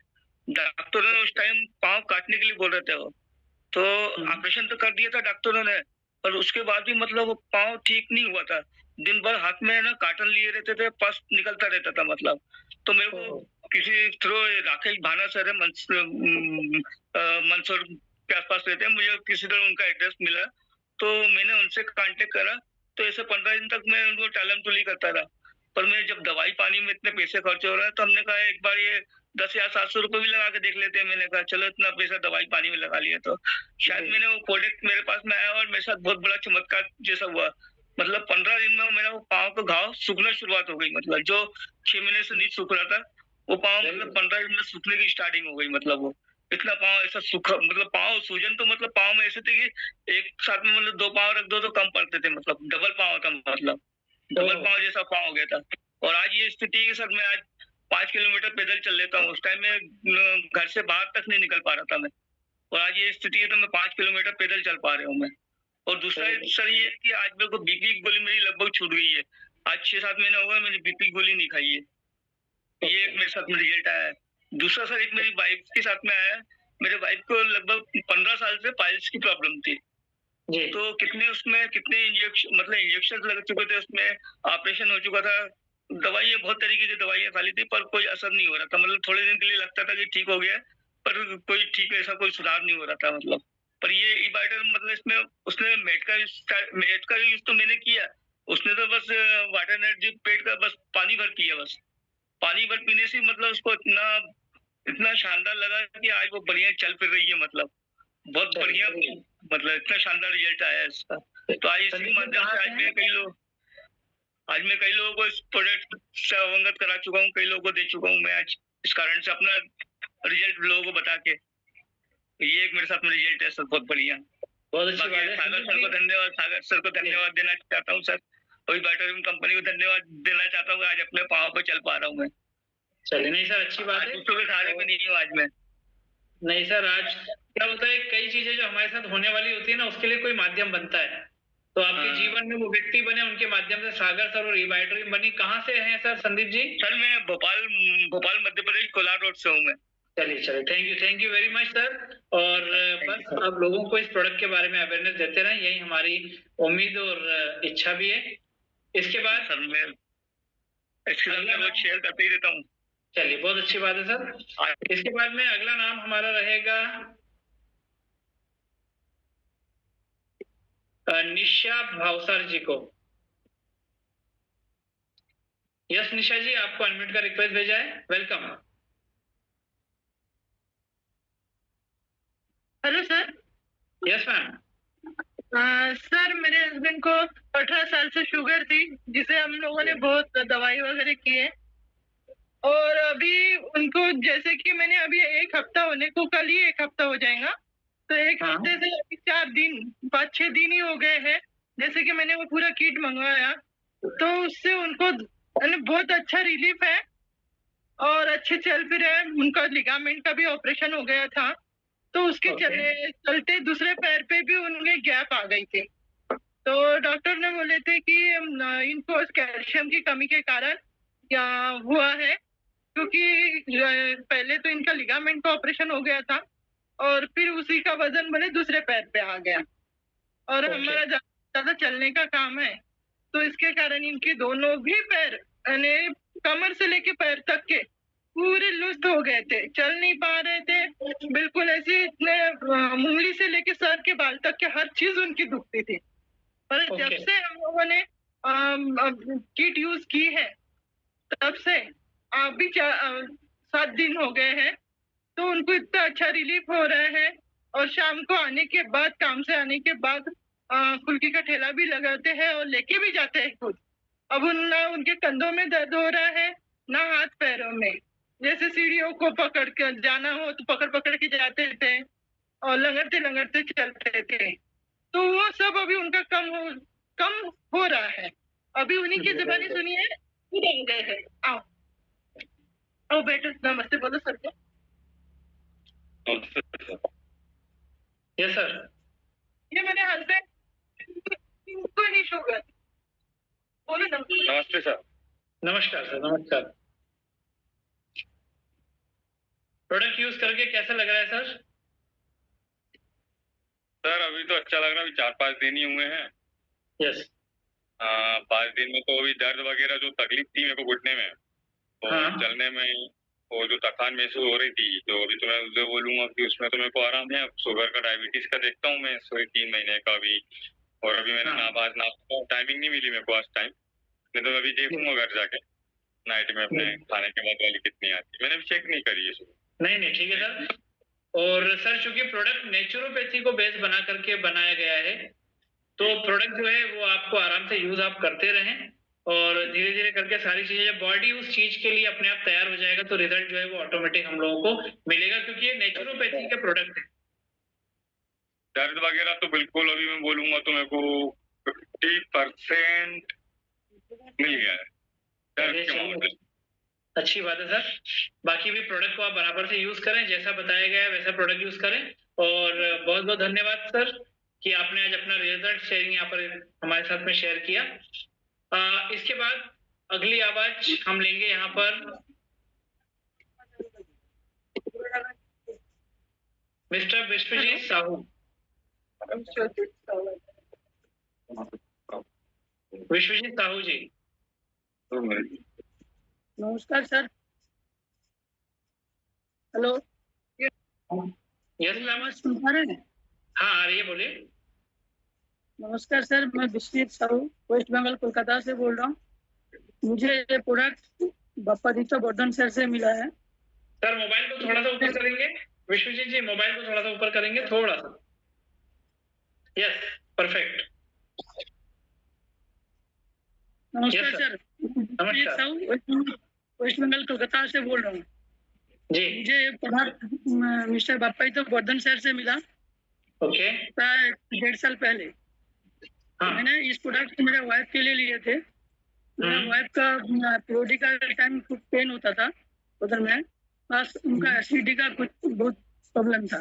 डॉक्टरों ने उस टाइम पाँव काटने के लिए बोल रहे थे वो, तो ऑपरेशन तो कर दिया था डॉक्टरों ने, पर उसके बाद भी मतलब वो पाँव ठीक नहीं हुआ था। दिन भर हाथ में ना कार्टन लिए रहते थे, पस निकलता रहता था मतलब। तो मेरे को किसी थ्रू राकेश भाना सर है, मंदसौर के आसपास रहते हैं, मुझे किसी तरह उनका एड्रेस मिला, तो मैंने उनसे कांटेक्ट करा। तो ऐसे 15 दिन तक मैं उनको टालम टुली करता रहा, पर मैं जब दवाई पानी में इतने पैसे खर्च हो रहे हैं, तो हमने कहा एक बार ये 10 या 700 रुपए भी लगा के देख लेते हैं। मैंने कहा चलो इतना पैसा दवाई पानी में लगा लिया, तो शायद मैंने वो प्रोडक्ट मेरे पास में आया और मेरे साथ बहुत बड़ा चमत्कार जैसा हुआ। मतलब 15 दिन में मेरा वो पाँव का घाव सूखना शुरुआत हो गई। मतलब जो 6 महीने से नहीं सूख रहा था, वो पाँव मतलब 15 दिन में सूखने की स्टार्टिंग हो गई। मतलब वो इतना पाँव ऐसा सूखा, मतलब पाँव सूजन तो मतलब पाँव में ऐसे थे कि एक साथ में मतलब 2 पाँव रख दो तो कम पड़ते थे, मतलब डबल पाँव था, मतलब डबल पाँव जैसा पाँव हो गया था। और आज ये स्थिति है कि सर मैं आज 5 किलोमीटर पैदल चल लेता हूँ। उस टाइम में घर से बाहर तक नहीं निकल पा रहा था मैं, और आज ये स्थिति है तो मैं 5 किलोमीटर पैदल चल पा रहा हूँ मैं। और दूसरा सर ये है कि आज मेरे को बीपी की गोली मेरी लगभग छूट गई है। आज 6-7 महीना हुआ है मैंने बीपी की गोली नहीं खाई है। ये एक मेरे साथ में रिजल्ट आया है। दूसरा सर, एक मेरी वाइफ के साथ में आया है। मेरे वाइफ को लगभग 15 साल से पाइल्स की प्रॉब्लम थी। तो कितने इंजेक्शन, मतलब इंजेक्शन लग चुके थे, उसमें ऑपरेशन हो चुका था, दवाइयाँ बहुत तरीके की दवाइयाँ खा ली थी, पर कोई असर नहीं हो रहा था। मतलब थोड़े दिन के लिए लगता था कि ठीक हो गया, पर कोई ठीक ऐसा कोई सुधार नहीं हो रहा था मतलब। पर ये ई-बाइटर मतलब इसमें उसने मेड का यूज तो मैंने किया, उसने तो बस वाटर एनर्जी पेट का बस पानी भर पिया, बस पानी भर पीने से मतलब उसको इतना शानदार लगा कि आज वो बढ़िया चल फिर रही है। मतलब बहुत बढ़िया, मतलब इतना शानदार रिजल्ट आया है इसका। तो आज इसी माध्यम से आज मैं कई लोगों को इस प्रोडक्ट से अवगत करा चुका हूँ, कई लोगों को दे चुका हूँ मैं आज, इस कारण से अपना रिजल्ट लोगों को बता के। ये एक मेरे साथ में रिजल्ट है सर, बहुत बढ़िया। बहुत अच्छी बाकी बात है सागर सर को धन्यवाद, सागर सर को धन्यवाद देना चाहता हूँ सर, और बैटरी कंपनी को धन्यवाद देना चाहता हूँ, आज अपने पाँव पे चल पा रहा हूँ मैं। चलिए, नहीं सर, अच्छी बात है। दूसरों के सहारे पे नहीं हूँ आज मैं। नहीं सर, आज क्या होता है, कई चीजें जो हमारे साथ होने वाली होती है ना, उसके लिए कोई माध्यम बनता है। तो आपके हाँ। जीवन में वो व्यक्ति बने, उनके माध्यम से सागर सर और ई-बैटरी बनी। कहाँ से हैं सर संदीप जी? सर मैं भोपाल मध्य प्रदेश कोलार रोड से हूँ मैं। चलिए, thank you very much sir. और बस आप लोगों को इस प्रोडक्ट के बारे में अवेयरनेस देते रहें, यही हमारी उम्मीद और इच्छा भी है। इसके बाद सर मैं रोज शेयर करते ही रहता हूँ। चलिए, बहुत अच्छी बात है सर। इसके बाद में अगला नाम हमारा रहेगा निशा भावसार जी को। यस निशा जी, आपको अनम्यूट का रिक्वेस्ट भेजा है, welcome. Hello sir. Yes ma'am. Sir, मेरे हस्बैंड को 18 साल से शुगर थी, जिसे हम लोगों ने बहुत दवाई वगैरह की है। और अभी उनको, जैसे कि मैंने अभी 1 हफ्ता होने को, कल ही 1 हफ्ता हो जाएगा, तो 1 हाँ। हफ्ते से अभी 4 दिन 5-6 दिन ही हो गए हैं, जैसे कि मैंने वो पूरा किट मंगवाया, तो उससे उनको बहुत अच्छा रिलीफ है और अच्छे चल फिर रहे हैं। उनका लिगामेंट का भी ऑपरेशन हो गया था, तो उसके चलते दूसरे पैर पे भी उनके गैप आ गई थी। तो डॉक्टर ने बोले थे कि इनको कैल्शियम की कमी के कारण क्या हुआ है, क्योंकि पहले तो इनका लिगामेंट का ऑपरेशन हो गया था और फिर उसी का वजन बोले दूसरे पैर पे आ गया। और हमारा ज्यादा चलने का काम है, तो इसके कारण इनके दोनों भी पैर, यानी कमर से लेके पैर तक के पूरे लुस्त हो गए थे, चल नहीं पा रहे थे बिल्कुल। ऐसे इतने उंगली से लेके सर के बाल तक के हर चीज उनकी दुखती थी। पर जब से हम लोगों ने किट यूज की है, तब से अभी 7 दिन हो गए हैं, तो उनको इतना अच्छा रिलीफ हो रहा है। और शाम को आने के बाद, काम से आने के बाद फुल्की का ठेला भी लगाते हैं और लेके भी जाते हैं खुद। अब ना उनके कंधों में दर्द हो रहा है, ना हाथ पैरों में। जैसे सीढ़ियों को पकड़ कर जाना हो तो पकड़ के जाते थे और लंगड़ते चलते थे, तो वो सब अभी उनका कम हो रहा है। अभी उन्हीं की जुबानी सुनिए, खुद आ गए हैं। आओ बेटे, नमस्ते बोलो सर को। Yes sir. ये मेरे हस्बैंड, इनको ही शुगर। बोलो नमस्ते सर। नमस्कार सर, नमस्कार। प्रोडक्ट यूज करके कैसा लग रहा है सर? सर अभी तो अच्छा लग रहा है, अभी 4-5 दिन ही हुए हैं। यस। 5 दिन में तो अभी दर्द वगैरह जो तकलीफ थी मेरे को घुटने में, तो हाँ। चलने में वो जो थकान महसूस हो रही थी, तो अभी तो मैं उससे बोलूंगा कि उसमें तो मेरे को आराम है। शुगर का, डायबिटीज का देखता हूँ मैं 3 महीने का अभी। और अभी मैंने हाँ। टाइमिंग नहीं मिली मेरे को आज टाइम, नहीं तो अभी देखूंगा घर जाके नाइट में अपने खाने के बाद वाली कितनी आती है। मैंने भी चेक नहीं करी है सुबह। नहीं ठीक है सर। और सर, चूंकि प्रोडक्ट नेचुरोपैथी को बेस बना करके बनाया गया है, तो प्रोडक्ट जो है वो आपको आराम से यूज आप करते रहें, और धीरे धीरे करके सारी चीजें, जब बॉडी उस चीज के लिए अपने आप तैयार हो जाएगा, तो रिजल्ट जो है वो ऑटोमेटिक हम लोगों को मिलेगा, क्योंकि ये नेचुरोपैथी के प्रोडक्ट है। दर्द वगैरह तो बिल्कुल अभी मैं बोलूंगा तो मेरे को 50% मिल गया है दर्द के मामले में। अच्छी बात है सर। बाकी भी प्रोडक्ट को आप बराबर से यूज करें, जैसा बताया गया है वैसा प्रोडक्ट यूज करें। और बहुत बहुत धन्यवाद सर कि आपने आज अपना रिजल्ट शेयरिंग यहाँ पर हमारे साथ में शेयर किया। इसके बाद अगली आवाज हम लेंगे यहाँ पर मिस्टर विश्वजीत साहू। विश्वजीत साहू जी। नमस्कार सर। हेलो। Yes ma'am. सुन पा रहे हैं? हाँ आ रही है, बोलिए। नमस्कार सर, मैं विश्वजीत साहू वेस्ट बंगाल कोलकाता से बोल रहा हूँ। मुझे ये प्रोडक्ट बप्पादित्य वर्धन सर से मिला है। सर मोबाइल को थोड़ा सा ऊपर करेंगे, विश्वजीत जी मोबाइल को थोड़ा सा ऊपर करेंगे, थोड़ा सा। Yes, perfect. नमस्कार Yes, सर। नमस्कार। साहू वेस्ट बंगाल कोलकाता से बोल रहा हूँ। जी मुझे ये प्रोडक्ट मिस्टर बाप्पा तो वर्धन शहर से मिला ओके प्राय 1.5 साल पहले। हाँ मैंने इस प्रोडक्ट मेरे वाइफ के लिए लिए थे। मेरा वाइफ का पीरियड का टाइम कुछ पेन होता था उधर में, प्लस उनका एसिडिटी का कुछ बहुत प्रॉब्लम था।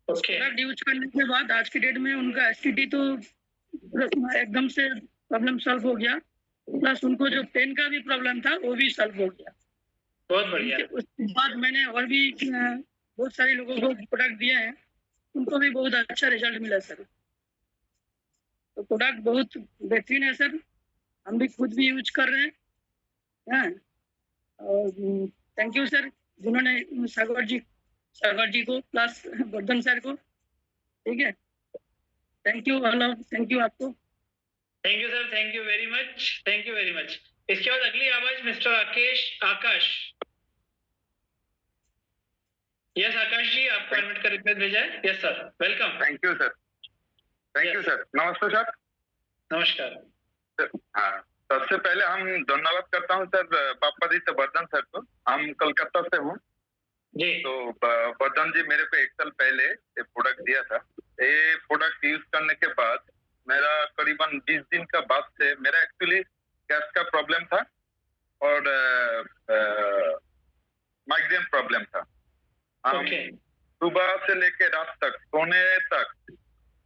ओके प्रोडक्ट यूज करने के बाद आज की डेट में उनका एसिडिटी तो एकदम से प्रॉब्लम सॉल्व हो गया, प्लस उनको जो पेन का भी प्रॉब्लम था वो भी सॉल्व हो गया। बहुत बढ़िया उसके बाद मैंने और भी बहुत सारे लोगों को प्रोडक्ट दिए हैं, उनको भी बहुत अच्छा रिजल्ट मिला सर। तो प्रोडक्ट बहुत बेहतरीन है सर, हम भी खुद भी यूज कर रहे हैं। और थैंक यू सर जिन्होंने सागर जी को प्लस वर्धन सर को, ठीक है। थैंक यू थैंक यू आपको। Thank you sir, thank you very much, thank you very much. इसके बाद अगली आवाज मिस्टर आकाश। यस आकाश जी, आपको एडमिट का रिक्वेस्ट भेजा है। Yes sir, welcome. Thank you sir. Thank you sir. नमस्ते सर। नमस्कार। हाँ, सबसे पहले हम धन्यवाद करता हूँ सर बाप्पादित्य वर्धन सर को। हम कलकत्ता से हूँ। जी तो वर्धन जी मेरे को 1 साल पहले ये प्रोडक्ट दिया था। ये प्रोडक्ट यूज करने के बाद मेरा करीबन 20 दिन का बाद से मेरा एक्चुअली गैस का प्रॉब्लम था और माइग्रेन प्रॉब्लम था। हम ओके सुबह से लेके रात तक सोने तक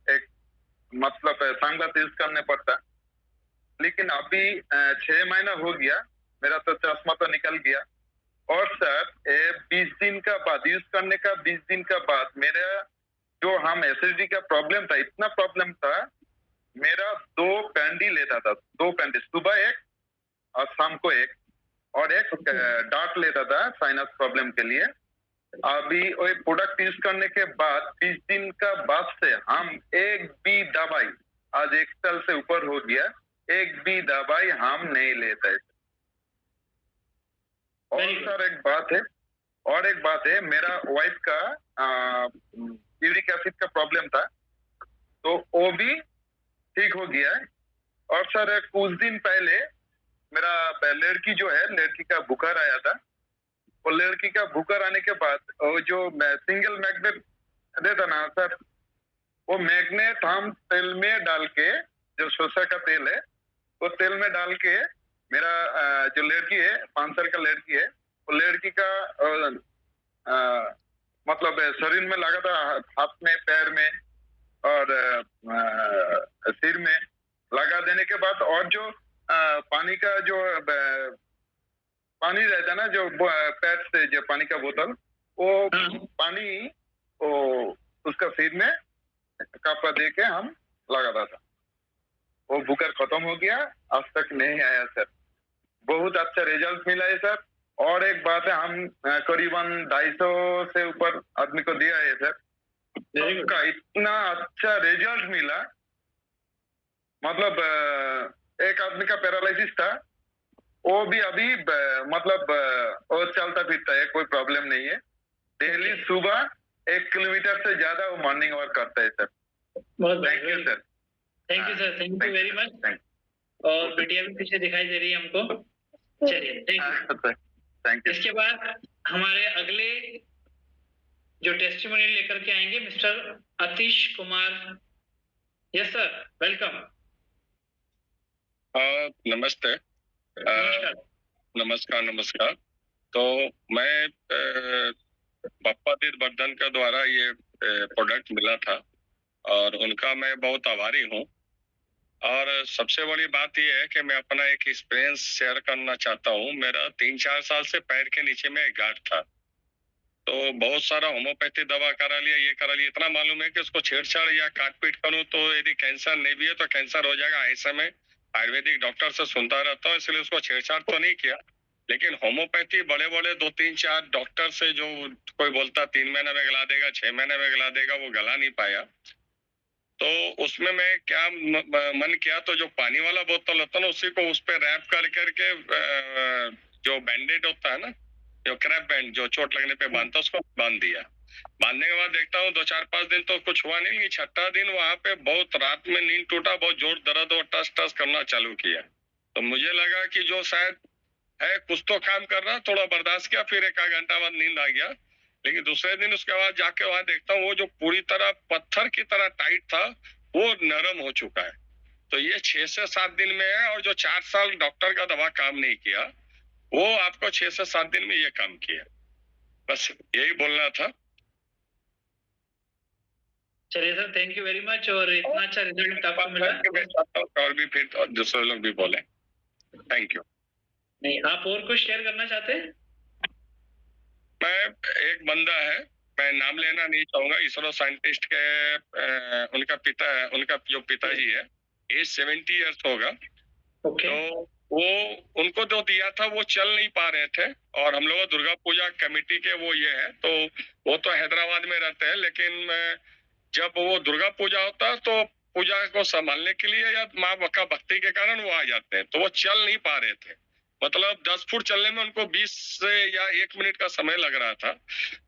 एक मतलब सनग्लास यूज करने पड़ता। लेकिन अभी 6 महीना हो गया, मेरा तो चश्मा तो निकल गया। और सर 20 दिन का बाद यूज करने का 20 दिन का बाद मेरा जो हम एसिडिटी का प्रॉब्लम था, इतना प्रॉब्लम था, मेरा 2 पैंडी लेता था। 2 पैंडी सुबह एक और शाम को एक, और एक डार्ट लेता था साइनस प्रॉब्लम के लिए। अभी वो प्रोडक्ट यूज करने के बाद 20 दिन का बाद से हम एक भी दवाई, आज 1 साल से ऊपर हो गया, एक भी दवाई हम नहीं लेते। और सर एक बात है, मेरा वाइफ का यूरिक एसिड का प्रॉब्लम था, तो वो भी ठीक हो गया है। और सर कुछ दिन पहले मेरा लड़की जो है, लड़की का बुखार आया था। वो लड़की का बुखार आने के बाद वो जो सिंगल मैग्नेट देता ना सर, वो मैग्नेट हम तेल में डाल के, जो सोसा का तेल है, वो तेल में डाल के मेरा जो लड़की है, 5 साल का लड़की है, वो लड़की का मतलब शरीर में लगा था, हाथ में, पैर में और सिर में लगा देने के बाद, और जो पानी का जो पानी रहता ना, जो पैर से जो पानी का बोतल, वो पानी वो उसका सिर में कपड़ा दे के हम लगाता था। वो बुखार खत्म हो गया, आज तक नहीं आया सर। बहुत अच्छा रिजल्ट मिला है सर। और एक बात है, हम करीबन 250 से ऊपर आदमी को दिया है सर, सबका इतना अच्छा रिजल्ट मिला। मतलब एक आदमी का पैरालिसिस था, वो भी अभी मतलब वो चलता फिरता है, कोई प्रॉब्लम नहीं है। डेली सुबह 1 किलोमीटर से ज्यादा वो मॉर्निंग वॉक करता है sir. Thank you sir. Thank you sir, thank you very much. और बिटिया भी पीछे दिखाई दे रही है हमको। चलिए थैंक यू। इसके बाद हमारे अगले जो टेस्टिमोनियल लेकर के आएंगे mister Atish Kumar. Yes sir, welcome. नमस्ते। नमस्कार। तो मैं बाप्पादित्य वर्धन का द्वारा ये प्रोडक्ट मिला था और उनका मैं बहुत आभारी हूँ। और सबसे बड़ी बात यह है कि मैं अपना एक एक्सपीरियंस शेयर करना चाहता हूँ। मेरा 3-4 साल से पैर के नीचे में एक गांठ था, तो बहुत सारा होम्योपैथी दवा करा लिया, ये करा लिया। इतना मालूम है कि उसको छेड़छाड़ या काटपीट करूँ तो यदि कैंसर नहीं भी है तो कैंसर हो जाएगा, ऐसे में आयुर्वेदिक डॉक्टर से सुनता रहता हूँ, इसलिए उसको छेड़छाड़ तो नहीं किया। लेकिन होम्योपैथी बड़े 2-3-4 डॉक्टर से, जो कोई बोलता 3 महीने में गला देगा, 6 महीने में गला देगा, वो गला नहीं पाया। तो उसमें मैं क्या मन किया, तो जो पानी वाला बोतल होता है ना, उसी को उस पर रैप कर करके जो बैंडेड होता है ना, जो क्रैप बैंड जो चोट लगने पे बांधता, उसको बांध दिया। बांधने के बाद देखता हूँ 2-4-5 दिन तो कुछ हुआ नहीं। 6ठा दिन वहां पे बहुत रात में नींद टूटा, बहुत जोर दर्द और टस टस करना चालू किया। तो मुझे लगा कि जो शायद है, कुछ तो काम कर रहा, थोड़ा बर्दाश्त किया, फिर एक आध घंटा बाद नींद आ गया। लेकिन दूसरे दिन उसके बाद जाके वहां देखता हूँ वो जो पूरी तरह पत्थर की तरह टाइट था वो नरम हो चुका है। तो ये 6 से 7 दिन में है, और जो 4 साल डॉक्टर का दवा काम नहीं किया वो आपको 6 से 7 दिन में ये काम किया। बस यही बोलना था। चलिए sir, thank you very much. और इतना अच्छा रिजल्ट आपको मिला। मैं चाहता हूँ कि और भी फिर दूसरे लोग भी बोले। Thank you. नहीं, आप और कुछ शेयर करना चाहते हैं? मैं, एक बंदा है, मैं नाम लेना नहीं चाहूंगा, इसरो साइंटिस्ट के उनका जो पिताजी है, एज 70 ईयर्स होगा। ओके। तो वो उनको जो दिया था वो चल नहीं पा रहे थे, और हम लोग दुर्गा पूजा कमेटी के वो ये है, तो वो तो हैदराबाद में रहते हैं, लेकिन जब वो दुर्गा पूजा होता है तो पूजा को संभालने के लिए या माँ का भक्ति के कारण वो आ जाते हैं, तो वो चल नहीं पा रहे थे। मतलब 10 फुट चलने में उनको 20 से या 1 मिनट का समय लग रहा था।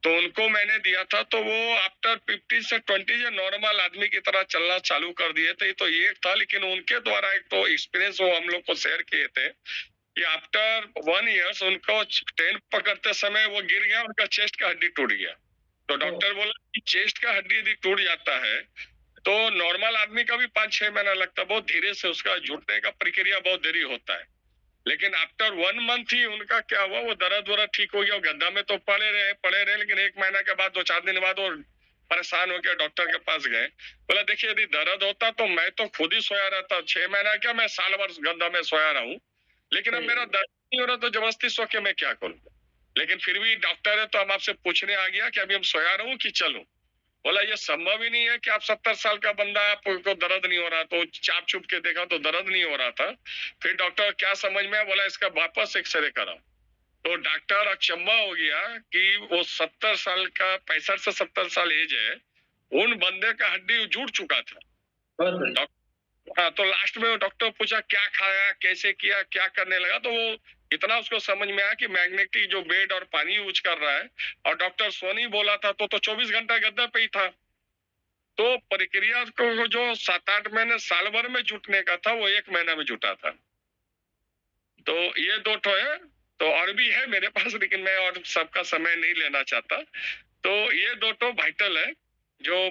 तो उनको मैंने दिया था, तो वो आफ्टर 15 से 20 या नॉर्मल आदमी की तरह चलना चालू कर दिए थे। तो ये था, लेकिन उनके द्वारा एक तो एक्सपीरियंस वो हम लोग को शेयर किए थे कि आफ्टर 1 ईयर्स उनको ट्रेन पकड़ते समय वो गिर गया, उनका चेस्ट का हड्डी टूट गया। तो डॉक्टर बोला कि चेस्ट का हड्डी यदि टूट जाता है तो नॉर्मल आदमी का भी 5-6 महीना लगता है, बहुत धीरे से उसका जुटने का प्रक्रिया बहुत देरी होता है। लेकिन आफ्टर 1 मंथ ही उनका क्या हुआ, वो दर्द वरद ठीक हो गया। गद्दा में तो पड़े रहे, लेकिन 1 महीना के बाद 2-4 दिन बाद वो परेशान हो गया, डॉक्टर के पास गए। बोला देखिए यदि दर्द होता तो मैं तो खुद ही सोया रहता, 6 महीना क्या, मैं साल भर गद्दा में सोया रहा हूँ, लेकिन अब मेरा दर्द नहीं हो रहा तो जबरदस्ती सो के मैं क्या करूँ। लेकिन फिर भी डॉक्टर है तो हम आपसे पूछने आ गया कि अभी हम सोया रहूं कि चलूं। बोला ये संभव ही नहीं है कि आप 70 साल का बंदा है, आपको दर्द नहीं हो रहा। तो चाप चुप के देखा तो दर्द नहीं हो रहा था। फिर डॉक्टर क्या समझ में आया, बोला इसका वापस एक्सरे कराओ। तो डॉक्टर अचंभा हो गया कि वो 70 साल का, 65 से 70 साल एज है, उन बंदे का हड्डी जुड़ चुका था। हाँ, तो लास्ट में डॉक्टर पूछा क्या खाया, कैसे किया, क्या करने लगा, तो वो इतना उसको समझ में आया कि मैग्नेटिक जो बेड और पानी यूज कर रहा है, और डॉक्टर सोनी बोला था तो 24 घंटा गद्दा पे ही था। तो प्रक्रिया को जो 7-8 महीने साल भर में जुटने का था वो 1 महीना में जुटा था। तो ये 2 ठो है, तो और भी है मेरे पास, लेकिन मैं और सबका समय नहीं लेना चाहता। तो ये 2 ठो वाइटल है जो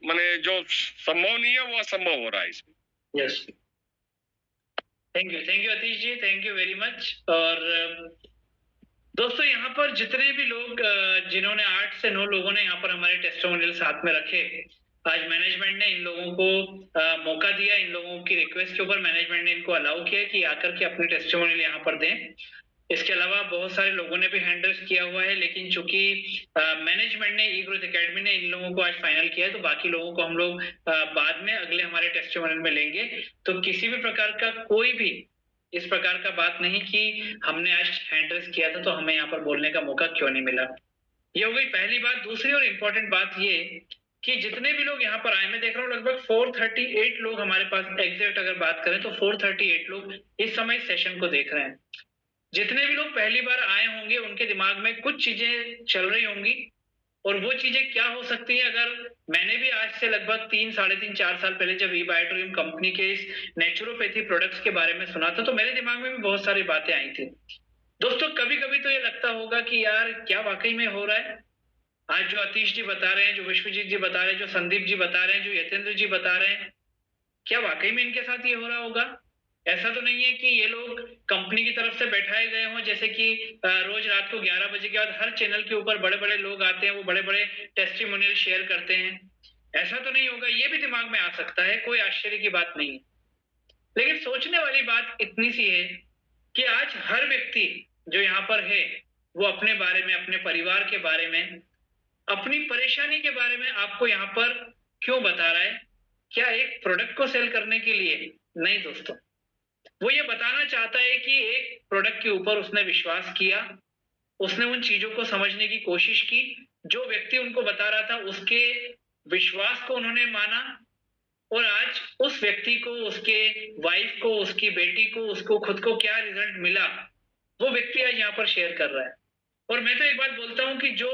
माने जो संभव नहीं है वो असंभव हो रहा है इसमें। Yes, thank you Atish ji, thank you very much. और दोस्तों, यहाँ पर जितने भी लोग जिन्होंने 8 से 9 लोगों ने यहाँ पर हमारे टेस्टिमोनियल साथ में रखे, आज मैनेजमेंट ने इन लोगों को मौका दिया, इन लोगों की रिक्वेस्ट के ऊपर मैनेजमेंट ने इनको अलाउ किया कि आकर के अपने टेस्टिमोनियल यहाँ पर दें। इसके अलावा बहुत सारे लोगों ने भी हैंड रेज किया हुआ है, लेकिन चूंकि मैनेजमेंट ने, ई ग्रोथ एकेडमी ने इन लोगों को आज फाइनल किया है, तो बाकी लोगों को हम लोग बाद में अगले हमारे टेस्टिमोनियल में लेंगे। तो किसी भी प्रकार का कोई भी इस प्रकार का बात नहीं कि हमने आज हैंड रेज किया था तो हमें यहाँ पर बोलने का मौका क्यों नहीं मिला। ये हो गई पहली बात। दूसरी और इम्पोर्टेंट बात ये कि जितने भी लोग यहाँ पर आए, मैं देख रहा हूँ लगभग 438 लोग हमारे पास, एग्जैक्ट अगर बात करें तो 438 लोग इस समय सेशन को देख रहे हैं। जितने भी लोग पहली बार आए होंगे उनके दिमाग में कुछ चीजें चल रही होंगी, और वो चीजें क्या हो सकती है, अगर मैंने भी आज से लगभग 3, साढ़े 3, 4 साल पहले जब ई बायोटोरियम कंपनी के इस नेचुरोपैथी प्रोडक्ट्स के बारे में सुना था तो मेरे दिमाग में भी बहुत सारी बातें आई थी। दोस्तों, कभी कभी तो ये लगता होगा कि यार क्या वाकई में हो रहा है। आज जो आतिश जी बता रहे हैं, जो विश्वजीत जी बता रहे हैं, जो संदीप जी बता रहे हैं, जो यतेंद्र जी बता रहे हैं, क्या वाकई में इनके साथ ये हो रहा होगा? ऐसा तो नहीं है कि ये लोग कंपनी की तरफ से बैठाए गए हों, जैसे कि रोज रात को 11 बजे के बाद हर चैनल के ऊपर बड़े बड़े लोग आते हैं, वो बड़े बड़े टेस्टिमोनियल शेयर करते हैं। ऐसा तो नहीं होगा, ये भी दिमाग में आ सकता है, कोई आश्चर्य की बात नहीं है। लेकिन सोचने वाली बात इतनी सी है कि आज हर व्यक्ति जो यहाँ पर है वो अपने बारे में, अपने परिवार के बारे में, अपनी परेशानी के बारे में आपको यहाँ पर क्यों बता रहा है? क्या एक प्रोडक्ट को सेल करने के लिए? नहीं दोस्तों, वो ये बताना चाहता है कि एक प्रोडक्ट के ऊपर उसने विश्वास किया, उसने उन चीजों को समझने की कोशिश की, जो व्यक्ति उनको बता रहा था उसके विश्वास को उन्होंने माना, और आज उस व्यक्ति को, उसके वाइफ को, उसकी बेटी को, उसको खुद को क्या रिजल्ट मिला, वो व्यक्ति आज यहाँ पर शेयर कर रहा है। और मैं तो एक बात बोलता हूँ कि जो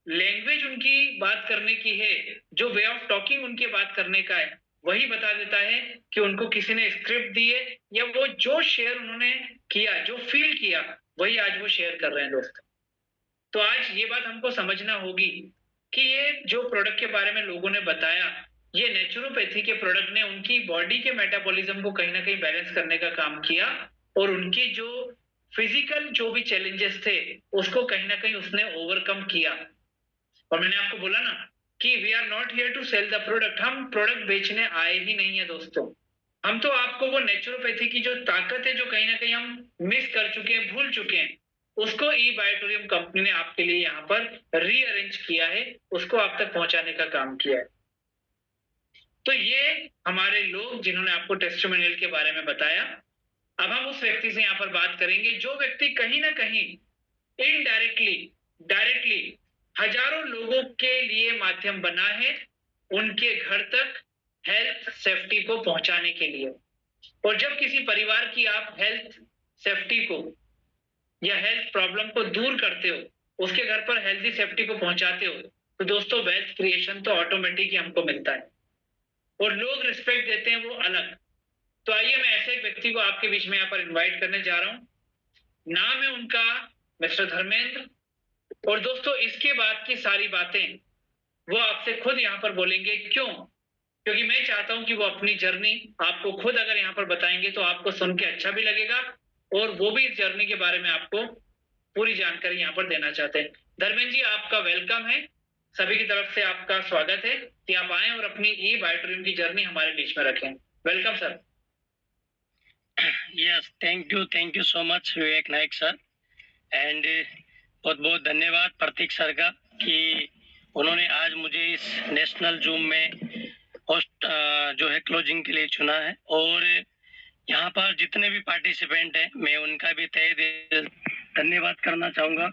लैंग्वेज उनकी बात करने की है, जो वे ऑफ टॉकिंग उनके बात करने का है, वही बता देता है कि उनको किसी ने स्क्रिप्ट दी है, या वो जो शेयर उन्होंने किया, जो फील किया, वही आज वो शेयर कर रहे हैं दोस्तों। तो आज ये बात हमको समझना होगी कि ये जो प्रोडक्ट के बारे में लोगों ने बताया, ये नेचुरोपैथी के प्रोडक्ट ने उनकी बॉडी के मेटाबॉलिज्म को कहीं ना कहीं बैलेंस करने का काम किया, और उनकी जो फिजिकल जो भी चैलेंजेस थे उसको कहीं ना कहीं उसने ओवरकम किया। और मैंने आपको बोला ना कि we are not here to sell the product, हम प्रोडक्ट बेचने आए ही नहीं है दोस्तों। हम तो आपको वो नेचुरोपैथी की जो ताकत है जो कहीं ना कहीं हम मिस कर चुके हैं, भूल चुके हैं, उसको ई बायोटोरियम कंपनी ने आपके लिए यहाँ पर रीअरेंज किया है, उसको आप तक पहुंचाने का काम किया है। तो ये हमारे लोग जिन्होंने आपको टेस्टिमोनियल के बारे में बताया। अब हम उस व्यक्ति से यहाँ पर बात करेंगे जो व्यक्ति कहीं ना कहीं इनडायरेक्टली डायरेक्टली हजारों लोगों के लिए माध्यम बना है उनके घर तक हेल्थ सेफ्टी को पहुंचाने के लिए। और जब किसी परिवार की आप हेल्थ सेफ्टी को या हेल्थ प्रॉब्लम को दूर करते हो, उसके घर पर हेल्थी सेफ्टी को पहुंचाते हो, तो दोस्तों वेल्थ क्रिएशन तो ऑटोमेटिक ही हमको मिलता है, और लोग रिस्पेक्ट देते हैं वो अलग। तो आइए मैं ऐसे एक व्यक्ति को आपके बीच में यहाँ पर इन्वाइट करने जा रहा हूँ। नाम है उनका मिस्टर धर्मेंद्र, और दोस्तों इसके बाद की सारी बातें वो आपसे खुद यहाँ पर बोलेंगे। क्यों? क्योंकि मैं चाहता हूं कि वो अपनी जर्नी आपको खुद अगर यहाँ पर बताएंगे तो आपको सुन के अच्छा भी लगेगा, और वो भी इस जर्नी के बारे में आपको पूरी जानकारी यहाँ पर देना चाहते हैं। धर्मेंद्र जी, आपका वेलकम है, सभी की तरफ से आपका स्वागत है कि आप आए और अपनी ई बायोटोरियम की जर्नी हमारे बीच में रखें। Welcome sir. Yes, thank you so much Vivek Nayak sir, and बहुत बहुत धन्यवाद प्रतीक सर का कि उन्होंने आज मुझे इस नेशनल जूम में होस्ट जो है क्लोजिंग के लिए चुना है। और यहाँ पर जितने भी पार्टिसिपेंट हैं मैं उनका भी तहे दिल धन्यवाद करना चाहूँगा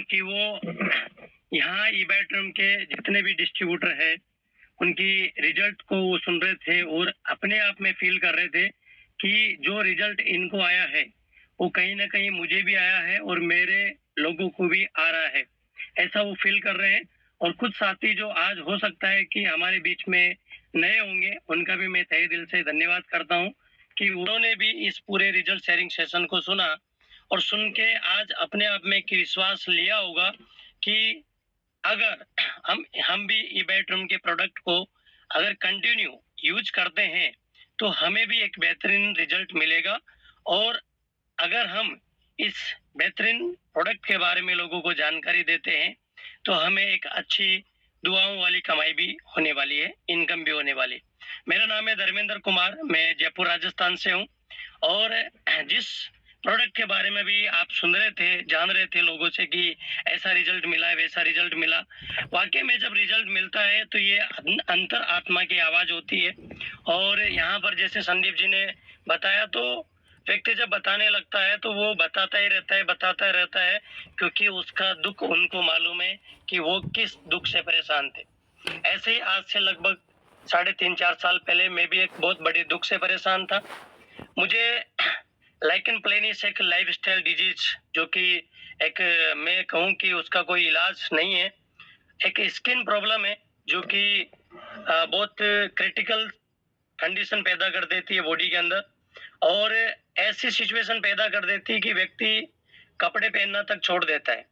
कि वो यहाँ ई बायोटोरियम के जितने भी डिस्ट्रीब्यूटर हैं उनकी रिजल्ट को वो सुन रहे थे और अपने आप में फील कर रहे थे कि जो रिजल्ट इनको आया है वो कहीं ना कहीं मुझे भी आया है और मेरे लोगों को भी आ रहा है, ऐसा वो फील कर रहे हैं। और कुछ साथी जो आज हो सकता है कि हमारे बीच में नए होंगे, उनका भी मैं तहे दिल से धन्यवाद करता हूं कि उन्होंने भी इस पूरे रिजल्ट शेयरिंग सेशन को सुना और सुन के आज अपने आप में एक विश्वास लिया होगा कि अगर हम भी ई बायोटोरियम के प्रोडक्ट को अगर कंटिन्यू यूज करते हैं तो हमें भी एक बेहतरीन रिजल्ट मिलेगा। और अगर हम इस बेहतरीन प्रोडक्ट के बारे में लोगों को जानकारी देते हैं तो हमें एक अच्छी दुआओं वाली कमाई भी होने वाली है, इनकम भी होने वाली। मेरा नाम है धर्मेंद्र कुमार, मैं जयपुर राजस्थान से हूँ। और जिस प्रोडक्ट के बारे में भी आप सुन रहे थे, जान रहे थे लोगों से कि ऐसा रिजल्ट मिला है, वैसा रिजल्ट मिला, वाकई में जब रिजल्ट मिलता है तो ये अंतर आत्मा की आवाज होती है। और यहाँ पर जैसे संदीप जी ने बताया, तो व्यक्ति जब बताने लगता है तो वो बताता ही रहता है क्योंकि उसका दुख उनको मालूम है कि वो किस दुख से परेशान थे। ऐसे ही आज से लगभग 3.5-4 साल पहले मैं भी एक बहुत बड़े दुख से परेशान था। मुझे लाइकन प्लेनिस एक लाइफस्टाइल डिजीज जो कि एक मैं कहूँ कि उसका कोई इलाज नहीं है, एक स्किन प्रॉब्लम है जो कि बहुत क्रिटिकल कंडीशन पैदा कर देती है बॉडी के अंदर, और ऐसी सिचुएशन पैदा कर देती है कि व्यक्ति कपड़े पहनना तक छोड़ देता है।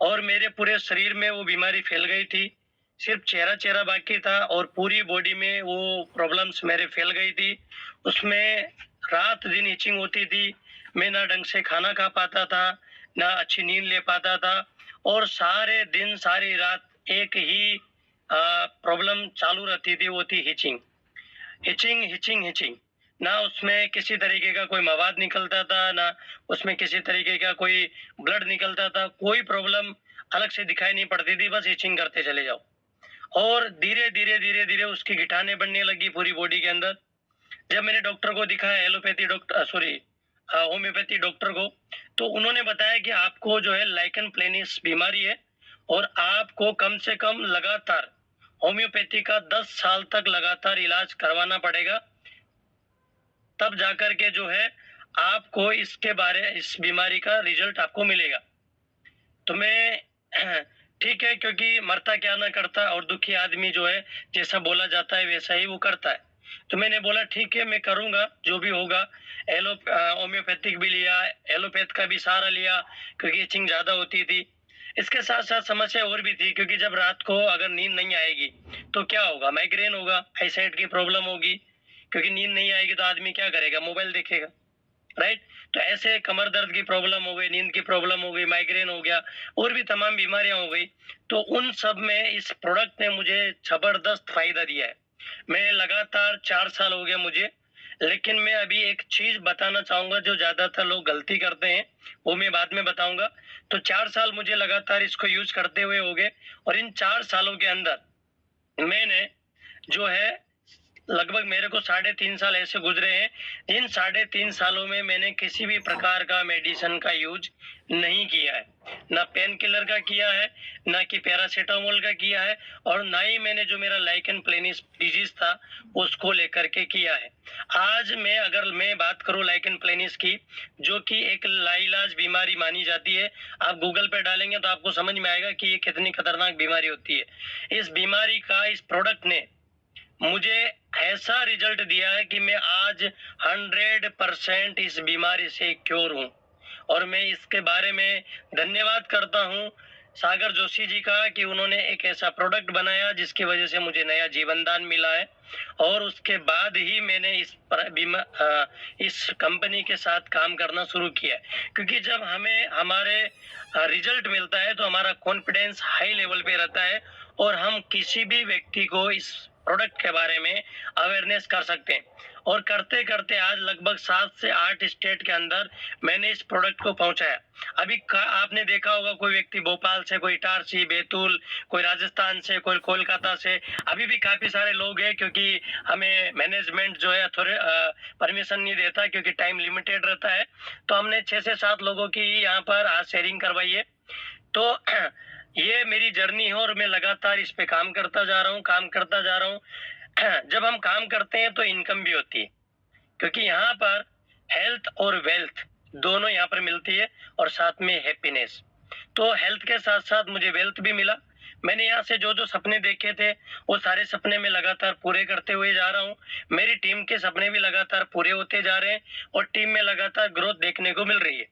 और मेरे पूरे शरीर में वो बीमारी फैल गई थी, सिर्फ चेहरा बाकी था और पूरी बॉडी में वो प्रॉब्लम्स मेरे फैल गई थी। उसमें रात दिन इचिंग होती थी, मैं ना ढंग से खाना खा पाता था, ना अच्छी नींद ले पाता था, और सारे दिन सारी रात एक ही प्रॉब्लम चालू रहती थी, वो थी हिचिंग। ना उसमें किसी तरीके का कोई मवाद निकलता था, ना उसमें किसी तरीके का कोई ब्लड निकलता था, कोई प्रॉब्लम अलग से दिखाई नहीं पड़ती थी, बस हिचिंग करते चले जाओ। और धीरे धीरे उसकी गिठाने बनने लगी पूरी बॉडी के अंदर। जब मैंने डॉक्टर को दिखाया, होम्योपैथी डॉक्टर को, तो उन्होंने बताया कि आपको जो है लाइकन प्लेनिस बीमारी है और आपको कम से कम लगातार होम्योपैथी का 10 साल तक लगातार इलाज करवाना पड़ेगा, तब जाकर के जो है आपको इस बीमारी का रिजल्ट आपको मिलेगा। तो मैं ठीक है, क्योंकि मरता क्या ना करता, और दुखी आदमी जो है जैसा बोला जाता है वैसा ही वो करता है। तो मैंने बोला ठीक है मैं करूँगा जो भी होगा। होम्योपैथिक भी लिया, एलोपैथ का भी सहारा लिया क्योंकि इचिंग ज़्यादा होती थी। इसके साथ साथ समस्या और भी थी क्योंकि जब रात को अगर नींद नहीं आएगी तो क्या होगा, माइग्रेन होगा, आईसाइट की प्रॉब्लम होगी, क्योंकि नींद नहीं आएगी तो आदमी क्या करेगा, मोबाइल देखेगा, राइट। तो ऐसे कमर दर्द की प्रॉब्लम हो गई, नींद की प्रॉब्लम हो गई, माइग्रेन हो गया और भी तमाम बीमारियां हो गई। तो उन सब में इस प्रोडक्ट ने मुझे जबरदस्त फायदा दिया है। मैं लगातार 4 साल हो गया मुझे, लेकिन मैं अभी एक चीज बताना चाहूंगा जो ज्यादातर लोग गलती करते हैं, वो मैं बाद में बताऊंगा। तो 4 साल मुझे लगातार इसको यूज करते हुए हो गए और इन 4 सालों के अंदर मैंने जो है लगभग मेरे को 3.5 साल ऐसे गुजरे हैं। इन 3.5 सालों में मैंने किसी भी प्रकार का मेडिसिन का यूज नहीं किया है, ना पेन किलर का किया है, ना कि पैरासीटामोल का किया है, और ना ही मैंने जो मेरा लाइकन प्लेनिस डिजीज था उसको लेकर के किया है। आज अगर मैं बात करूं लाइकन प्लेनिस की, जो कि एक लाइलाज बीमारी मानी जाती है, आप गूगल पे डालेंगे तो आपको समझ में आएगा कि ये कितनी खतरनाक बीमारी होती है। इस बीमारी का इस प्रोडक्ट ने मुझे ऐसा रिजल्ट दिया है कि मैं आज 100% इस बीमारी से क्योर हूँ। और मैं इसके बारे में धन्यवाद करता हूँ सागर जोशी जी का कि उन्होंने एक ऐसा प्रोडक्ट बनाया जिसकी वजह से मुझे नया जीवन दान मिला है। और उसके बाद ही मैंने इस कंपनी के साथ काम करना शुरू किया है, क्योंकि जब हमें हमारे रिजल्ट मिलता है तो हमारा कॉन्फिडेंस हाई लेवल पे रहता है और हम किसी भी व्यक्ति को इस प्रोडक्ट के बारे में अवेयरनेस कर सकते हैं। और करते करते आज लगभग 7 से 8 स्टेट के अंदर मैंने इस प्रोडक्ट को पहुंचाया। अभी आपने देखा होगा कोई व्यक्ति भोपाल से, कोई इटारसी, बैतूल, कोई राजस्थान से, कोई कोलकाता से, अभी भी काफी सारे लोग हैं क्योंकि हमें मैनेजमेंट जो है थोड़े परमिशन नहीं देता क्योंकि टाइम लिमिटेड रहता है। तो हमने 6 से 7 लोगों की यहाँ पर आज शेयरिंग करवाई है। तो ये मेरी जर्नी है और मैं लगातार इस पे काम करता जा रहा हूँ। जब हम काम करते हैं तो इनकम भी होती है, क्योंकि यहाँ पर हेल्थ और वेल्थ दोनों यहाँ पर मिलती है और साथ में हैप्पीनेस। तो हेल्थ के साथ साथ मुझे वेल्थ भी मिला। मैंने यहाँ से जो जो सपने देखे थे वो सारे सपने मैं लगातार पूरे करते हुए जा रहा हूँ। मेरी टीम के सपने भी लगातार पूरे होते जा रहे हैं और टीम में लगातार ग्रोथ देखने को मिल रही है।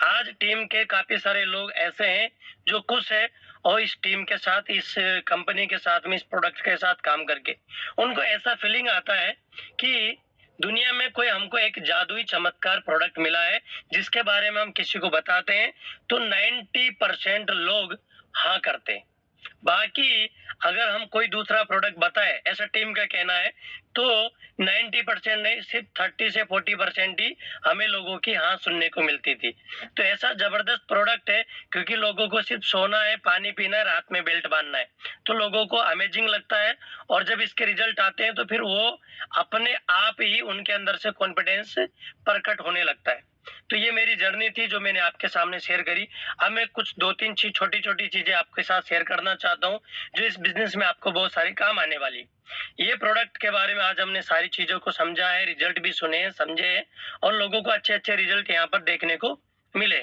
आज टीम के काफी सारे लोग ऐसे हैं जो खुश है और इस टीम के साथ, इस कंपनी के साथ में, इस प्रोडक्ट के साथ काम करके उनको ऐसा फीलिंग आता है कि दुनिया में कोई हमको एक जादुई चमत्कार प्रोडक्ट मिला है जिसके बारे में हम किसी को बताते हैं तो 90% लोग हाँ करते हैं। बाकी अगर हम कोई दूसरा प्रोडक्ट बताए, ऐसा टीम का कहना है, तो 90% नहीं, सिर्फ 30 से 40% ही हमें लोगों की हाँ सुनने को मिलती थी। तो ऐसा जबरदस्त प्रोडक्ट है क्योंकि लोगों को सिर्फ सोना है, पानी पीना है, रात में बेल्ट बांधना है, तो लोगों को अमेजिंग लगता है। और जब इसके रिजल्ट आते हैं तो फिर वो अपने आप ही उनके अंदर से कॉन्फिडेंस प्रकट होने लगता है। तो ये मेरी जर्नी थी जो मैंने आपके सामने शेयर करी। अब मैं कुछ 2-3 छोटी छोटी चीजें आपके साथ शेयर करना चाहता हूँ जो इस बिजनेस में आपको बहुत सारी काम आने वाली। ये प्रोडक्ट के बारे में आज हमने सारी चीजों को समझा है, रिजल्ट भी सुने हैं, समझे हैं और लोगों को अच्छे अच्छे रिजल्ट यहाँ पर देखने को मिले।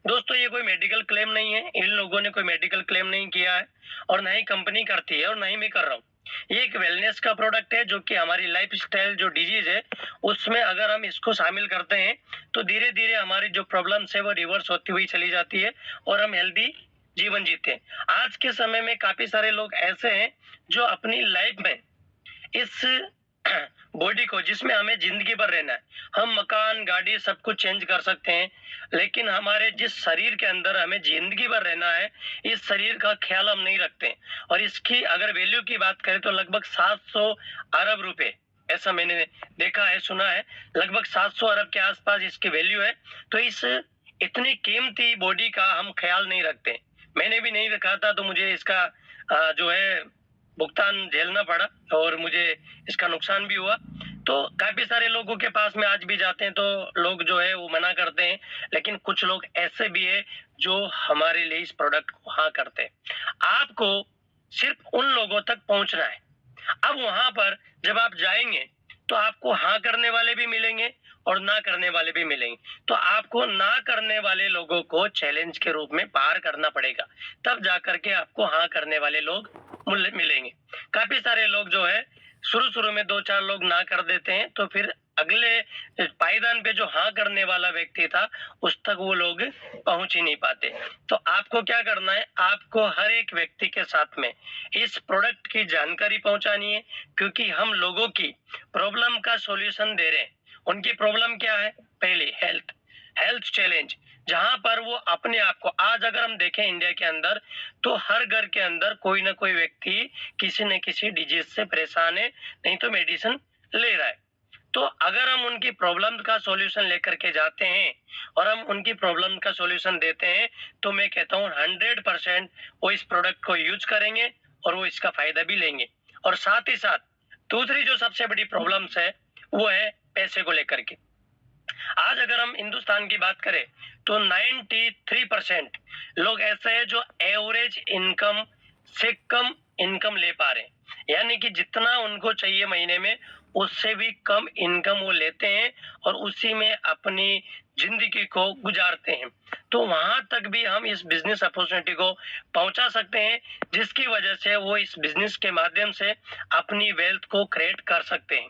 दोस्तों ये कोई मेडिकल क्लेम नहीं है, इन लोगों ने कोई मेडिकल क्लेम नहीं किया है और ना ही कंपनी करती है और ना ही मैं कर रहा हूँ। ये एक वेलनेस का प्रोडक्ट है जो कि हमारी लाइफस्टाइल जो डिजीज है उसमें अगर हम इसको शामिल करते हैं तो धीरे धीरे हमारी जो प्रॉब्लम्स है वो रिवर्स होती हुई चली जाती है और हम हेल्दी जीवन जीते हैं। आज के समय में काफी सारे लोग ऐसे हैं जो अपनी लाइफ में इस बॉडी को, जिसमें हमें जिंदगी भर रहना है, हम मकान, गाड़ी सब कुछ चेंज कर सकते हैं, लेकिन हमारे जिस शरीर के अंदर हमें जिंदगी भर रहना है इस शरीर का ख्याल हम नहीं रखते। और इसकी अगर वैल्यू की बात करें तो लगभग 700 अरब रुपए, ऐसा मैंने देखा है, सुना है, लगभग 700 अरब के आसपास इसकी वैल्यू है। तो इस इतनी कीमती बॉडी का हम ख्याल नहीं रखते। मैंने भी नहीं रखा था तो मुझे इसका जो है भुगतान झेलना पड़ा और मुझे इसका नुकसान भी हुआ। तो काफी सारे लोगों के पास में आज भी जाते हैं तो लोग जो है वो मना करते हैं, लेकिन कुछ लोग ऐसे भी है जो हमारे लिए इस प्रोडक्ट को हाँ करते हैं। आपको सिर्फ उन लोगों तक पहुंचना है। अब वहां पर जब आप जाएंगे तो आपको हाँ करने वाले भी मिलेंगे और ना करने वाले भी मिलेंगे। तो आपको ना करने वाले लोगों को चैलेंज के रूप में पार करना पड़ेगा, तब जाकर के आपको हाँ करने वाले लोग मिलेंगे। काफी सारे लोग जो है शुरू में 2-4 लोग ना कर देते हैं, तो फिर अगले पायदान पे जो हाँ करने वाला व्यक्ति था उस तक वो लोग पहुंच ही नहीं पाते। तो आपको क्या करना है, आपको हर एक व्यक्ति के साथ में इस प्रोडक्ट की जानकारी पहुंचानी है, क्योंकि हम लोगों की प्रॉब्लम का सॉल्यूशन दे रहे हैं। उनकी प्रॉब्लम क्या है? पहली हेल्थ चैलेंज, जहां पर वो अपने आप को, आज अगर हम देखें इंडिया के अंदर, तो हर घर के अंदर कोई ना कोई व्यक्ति किसी न किसी डिजीज से परेशान है, नहीं तो मेडिसिन ले रहा है। तो अगर हम उनकी प्रॉब्लम का सॉल्यूशन लेकर के जाते हैं और हम उनकी प्रॉब्लम का सॉल्यूशन देते हैं, तो मैं कहता हूँ 100% वो इस प्रोडक्ट को यूज करेंगे और वो इसका फायदा भी लेंगे। और साथ ही साथ दूसरी जो सबसे बड़ी प्रॉब्लम्स है वो है पैसे को लेकर के। आज अगर हम हिंदुस्तान की बात करें तो 93% लोग ऐसे हैं जो एवरेज इनकम से कम इनकम ले पा रहे हैं, यानी कि जितना उनको चाहिए महीने में उससे भी कम इनकम वो लेते हैं और उसी में अपनी जिंदगी को गुजारते हैं। तो वहां तक भी हम इस बिजनेस अपॉर्चुनिटी को पहुंचा सकते हैं, जिसकी वजह से वो इस बिजनेस के माध्यम से अपनी वेल्थ को क्रिएट कर सकते हैं।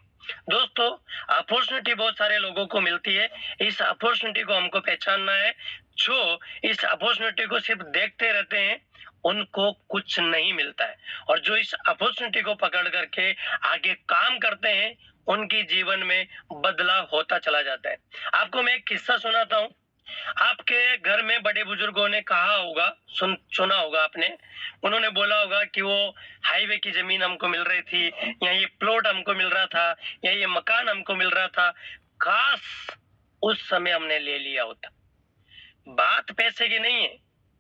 दोस्तों, अपॉर्चुनिटी बहुत सारे लोगों को मिलती है, इस अपॉर्चुनिटी को हमको पहचानना है। जो इस अपॉर्चुनिटी को सिर्फ देखते रहते हैं उनको कुछ नहीं मिलता है, और जो इस अपॉर्चुनिटी को पकड़ करके आगे काम करते हैं उनकी जीवन में बदलाव होता चला जाता है। आपको मैं एक किस्सा सुनाता हूँ। आपके घर में बड़े बुजुर्गों ने कहा होगा, सुना होगा आपने, उन्होंने बोला होगा कि वो हाईवे की जमीन हमको मिल रही थी, या ये प्लॉट हमको मिल रहा था, या ये मकान हमको मिल रहा था, काश उस समय हमने ले लिया होता। बात पैसे की नहीं है,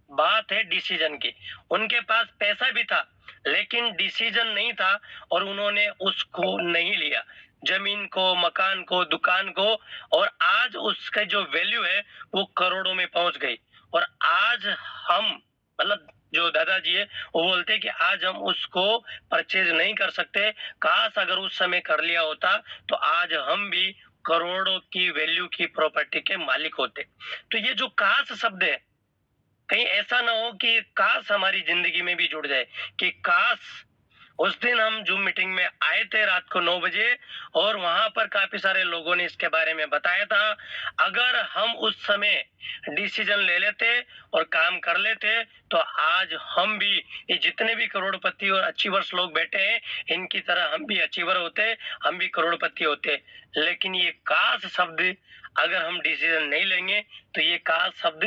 बात है डिसीजन की। उनके पास पैसा भी था लेकिन डिसीजन नहीं था और उन्होंने उसको नहीं लिया, जमीन को, मकान को, दुकान को, और आज उसका जो वैल्यू है वो करोड़ों में पहुंच गई। और आज हम, मतलब जो दादाजी है वो बोलते हैं कि आज हम उसको परचेज नहीं कर सकते, काश अगर उस समय कर लिया होता तो आज हम भी करोड़ों की वैल्यू की प्रॉपर्टी के मालिक होते। तो ये जो काश शब्द है, कहीं ऐसा ना हो कि काश हमारी जिंदगी में भी जुड़ जाए कि काश उस दिन हम जूम मीटिंग में आए थे रात को 9 बजे और वहां पर काफी सारे लोगों ने इसके बारे में बताया था। अगर हम उस समय डिसीजन ले लेते और काम कर लेते तो आज हम भी, ये जितने भी करोड़पति और अचीवर्स लोग बैठे हैं, इनकी तरह हम भी अचीवर होते, हम भी करोड़पति होते। लेकिन ये काश शब्द अगर हम डिसीजन नहीं लेंगे तो ये काश शब्द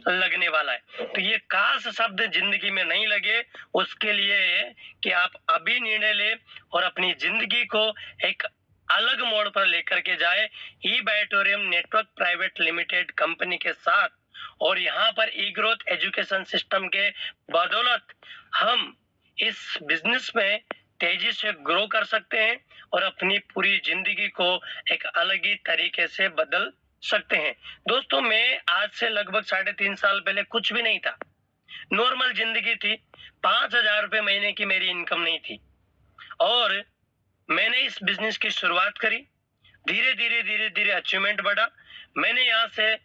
लगने वाला है। तो ये काश शब्द जिंदगी में नहीं लगे, उसके लिए है कि आप अभी निर्णय ले और अपनी जिंदगी को एक अलग मोड़ पर लेकर के जाए ई-बायोटोरियम नेटवर्क प्राइवेट लिमिटेड कंपनी के साथ। और यहाँ पर ई ग्रोथ एजुकेशन सिस्टम के बदौलत हम इस बिजनेस में तेजी से ग्रो कर सकते हैं और अपनी पूरी जिंदगी को एक अलग ही तरीके से बदल सकते हैं। दोस्तों, मैं आज से लगभग 3.5 साल पहले कुछ भी नहीं था, नॉर्मल जिंदगी थी, 5,000 रुपए महीने की मेरी इनकम नहीं थी और मैंने इस बिजनेस की शुरुआत करी। धीरे धीरे अचीवमेंट बढ़ा। मैंने यहाँ से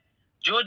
जो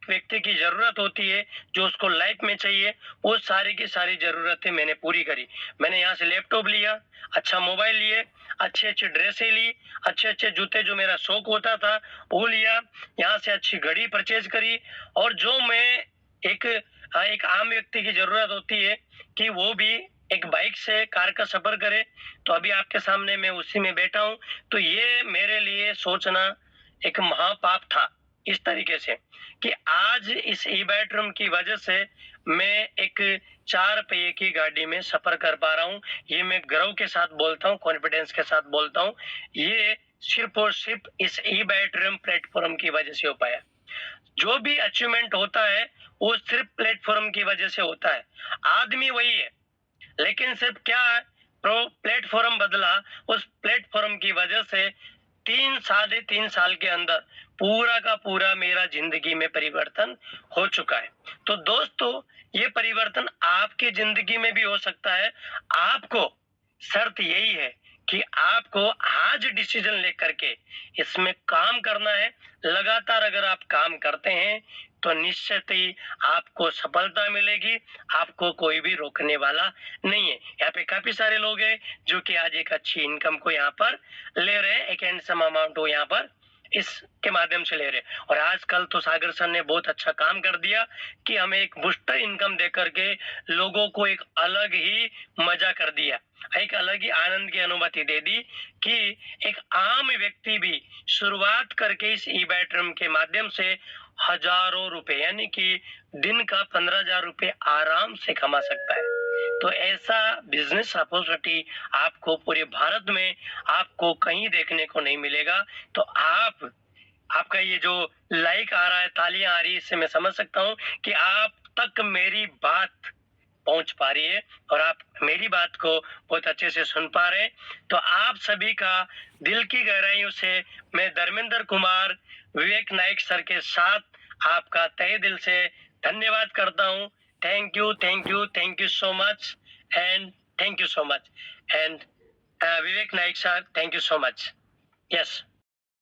व्यक्ति की जरूरत होती है, जो उसको लाइफ में चाहिए, वो सारी की सारी जरूरतें मैंने पूरी करी। मैंने यहाँ से लैपटॉप लिया, अच्छा मोबाइल लिए, अच्छे ड्रेसें ली, अच्छे जूते जो मेरा शौक होता था वो लिया, यहाँ से अच्छी घड़ी परचेज करी। और जो मैं एक आम व्यक्ति की जरूरत होती है कि वो भी एक बाइक से कार का सफर करे, तो अभी आपके सामने मैं उसी में बैठा हूँ। तो ये मेरे लिए सोचना एक महापाप था, इस तरीके से कि आज इस ई-बायोटोरियम की वजह से मैं एक 4 पहिए की गाड़ी में सफर कर पा रहा हूँ। ये मैं गर्व के साथ बोलता हूँ, कॉन्फिडेंस के साथ बोलता हूँ, ये सिर्फ और सिर्फ इस ई-बायोटोरियम प्लेटफॉर्म की वजह से हो पाया। जो भी अचीवमेंट होता है वो सिर्फ प्लेटफॉर्म की वजह से होता है। आदमी वही है, लेकिन सिर्फ क्या है, प्लेटफॉर्म बदला। उस प्लेटफॉर्म की वजह से 3-3.5 साल के अंदर पूरा का पूरा मेरा जिंदगी में परिवर्तन हो चुका है। तो दोस्तों, ये परिवर्तन आपके जिंदगी में भी हो सकता है। आपको शर्त यही है कि आपको आज डिसीजन लेकर के इसमें काम करना है। लगातार अगर आप काम करते हैं, तो निश्चित ही आपको सफलता मिलेगी, आपको कोई भी रोकने वाला नहीं है। यहाँ पे काफी सारे लोग हैं जो कि आज एक अच्छी इनकम को यहाँ पर ले रहे हैं, एक हैंडसम अमाउंट को यहाँ पर इसके माध्यम से ले रहे हैं। और आजकल तो सागर सर ने बहुत अच्छा काम कर दिया कि हमें एक बूस्टर इनकम दे करके लोगों को एक अलग ही मजा कर दिया, एक अलग ही आनंद की अनुभूति दे दी कि एक आम व्यक्ति भी शुरुआत करके इस ई बैटरम के माध्यम से हजारों रुपए यानी कि दिन का 15,000 रुपए आराम से कमा सकता है। तो ऐसा बिजनेस अपॉर्चुनिटी आपको पूरे भारत में आपको कहीं देखने को नहीं मिलेगा। तो आपका ये जो लाइक आ रहा है, तालियां आ रही है, इससे मैं समझ सकता हूँ कि आप तक मेरी बात पहुंच पा रही है और आप मेरी बात को बहुत अच्छे से सुन पा रहे हैं। तो आप सभी का दिल की गहराइयों से मैं धर्मेंद्र कुमार विवेक नाइक सर के साथ आपका तहे दिल से धन्यवाद करता हूं। Thank you so much and thank you so much and Vivek Naik sir, thank you so much. Yes.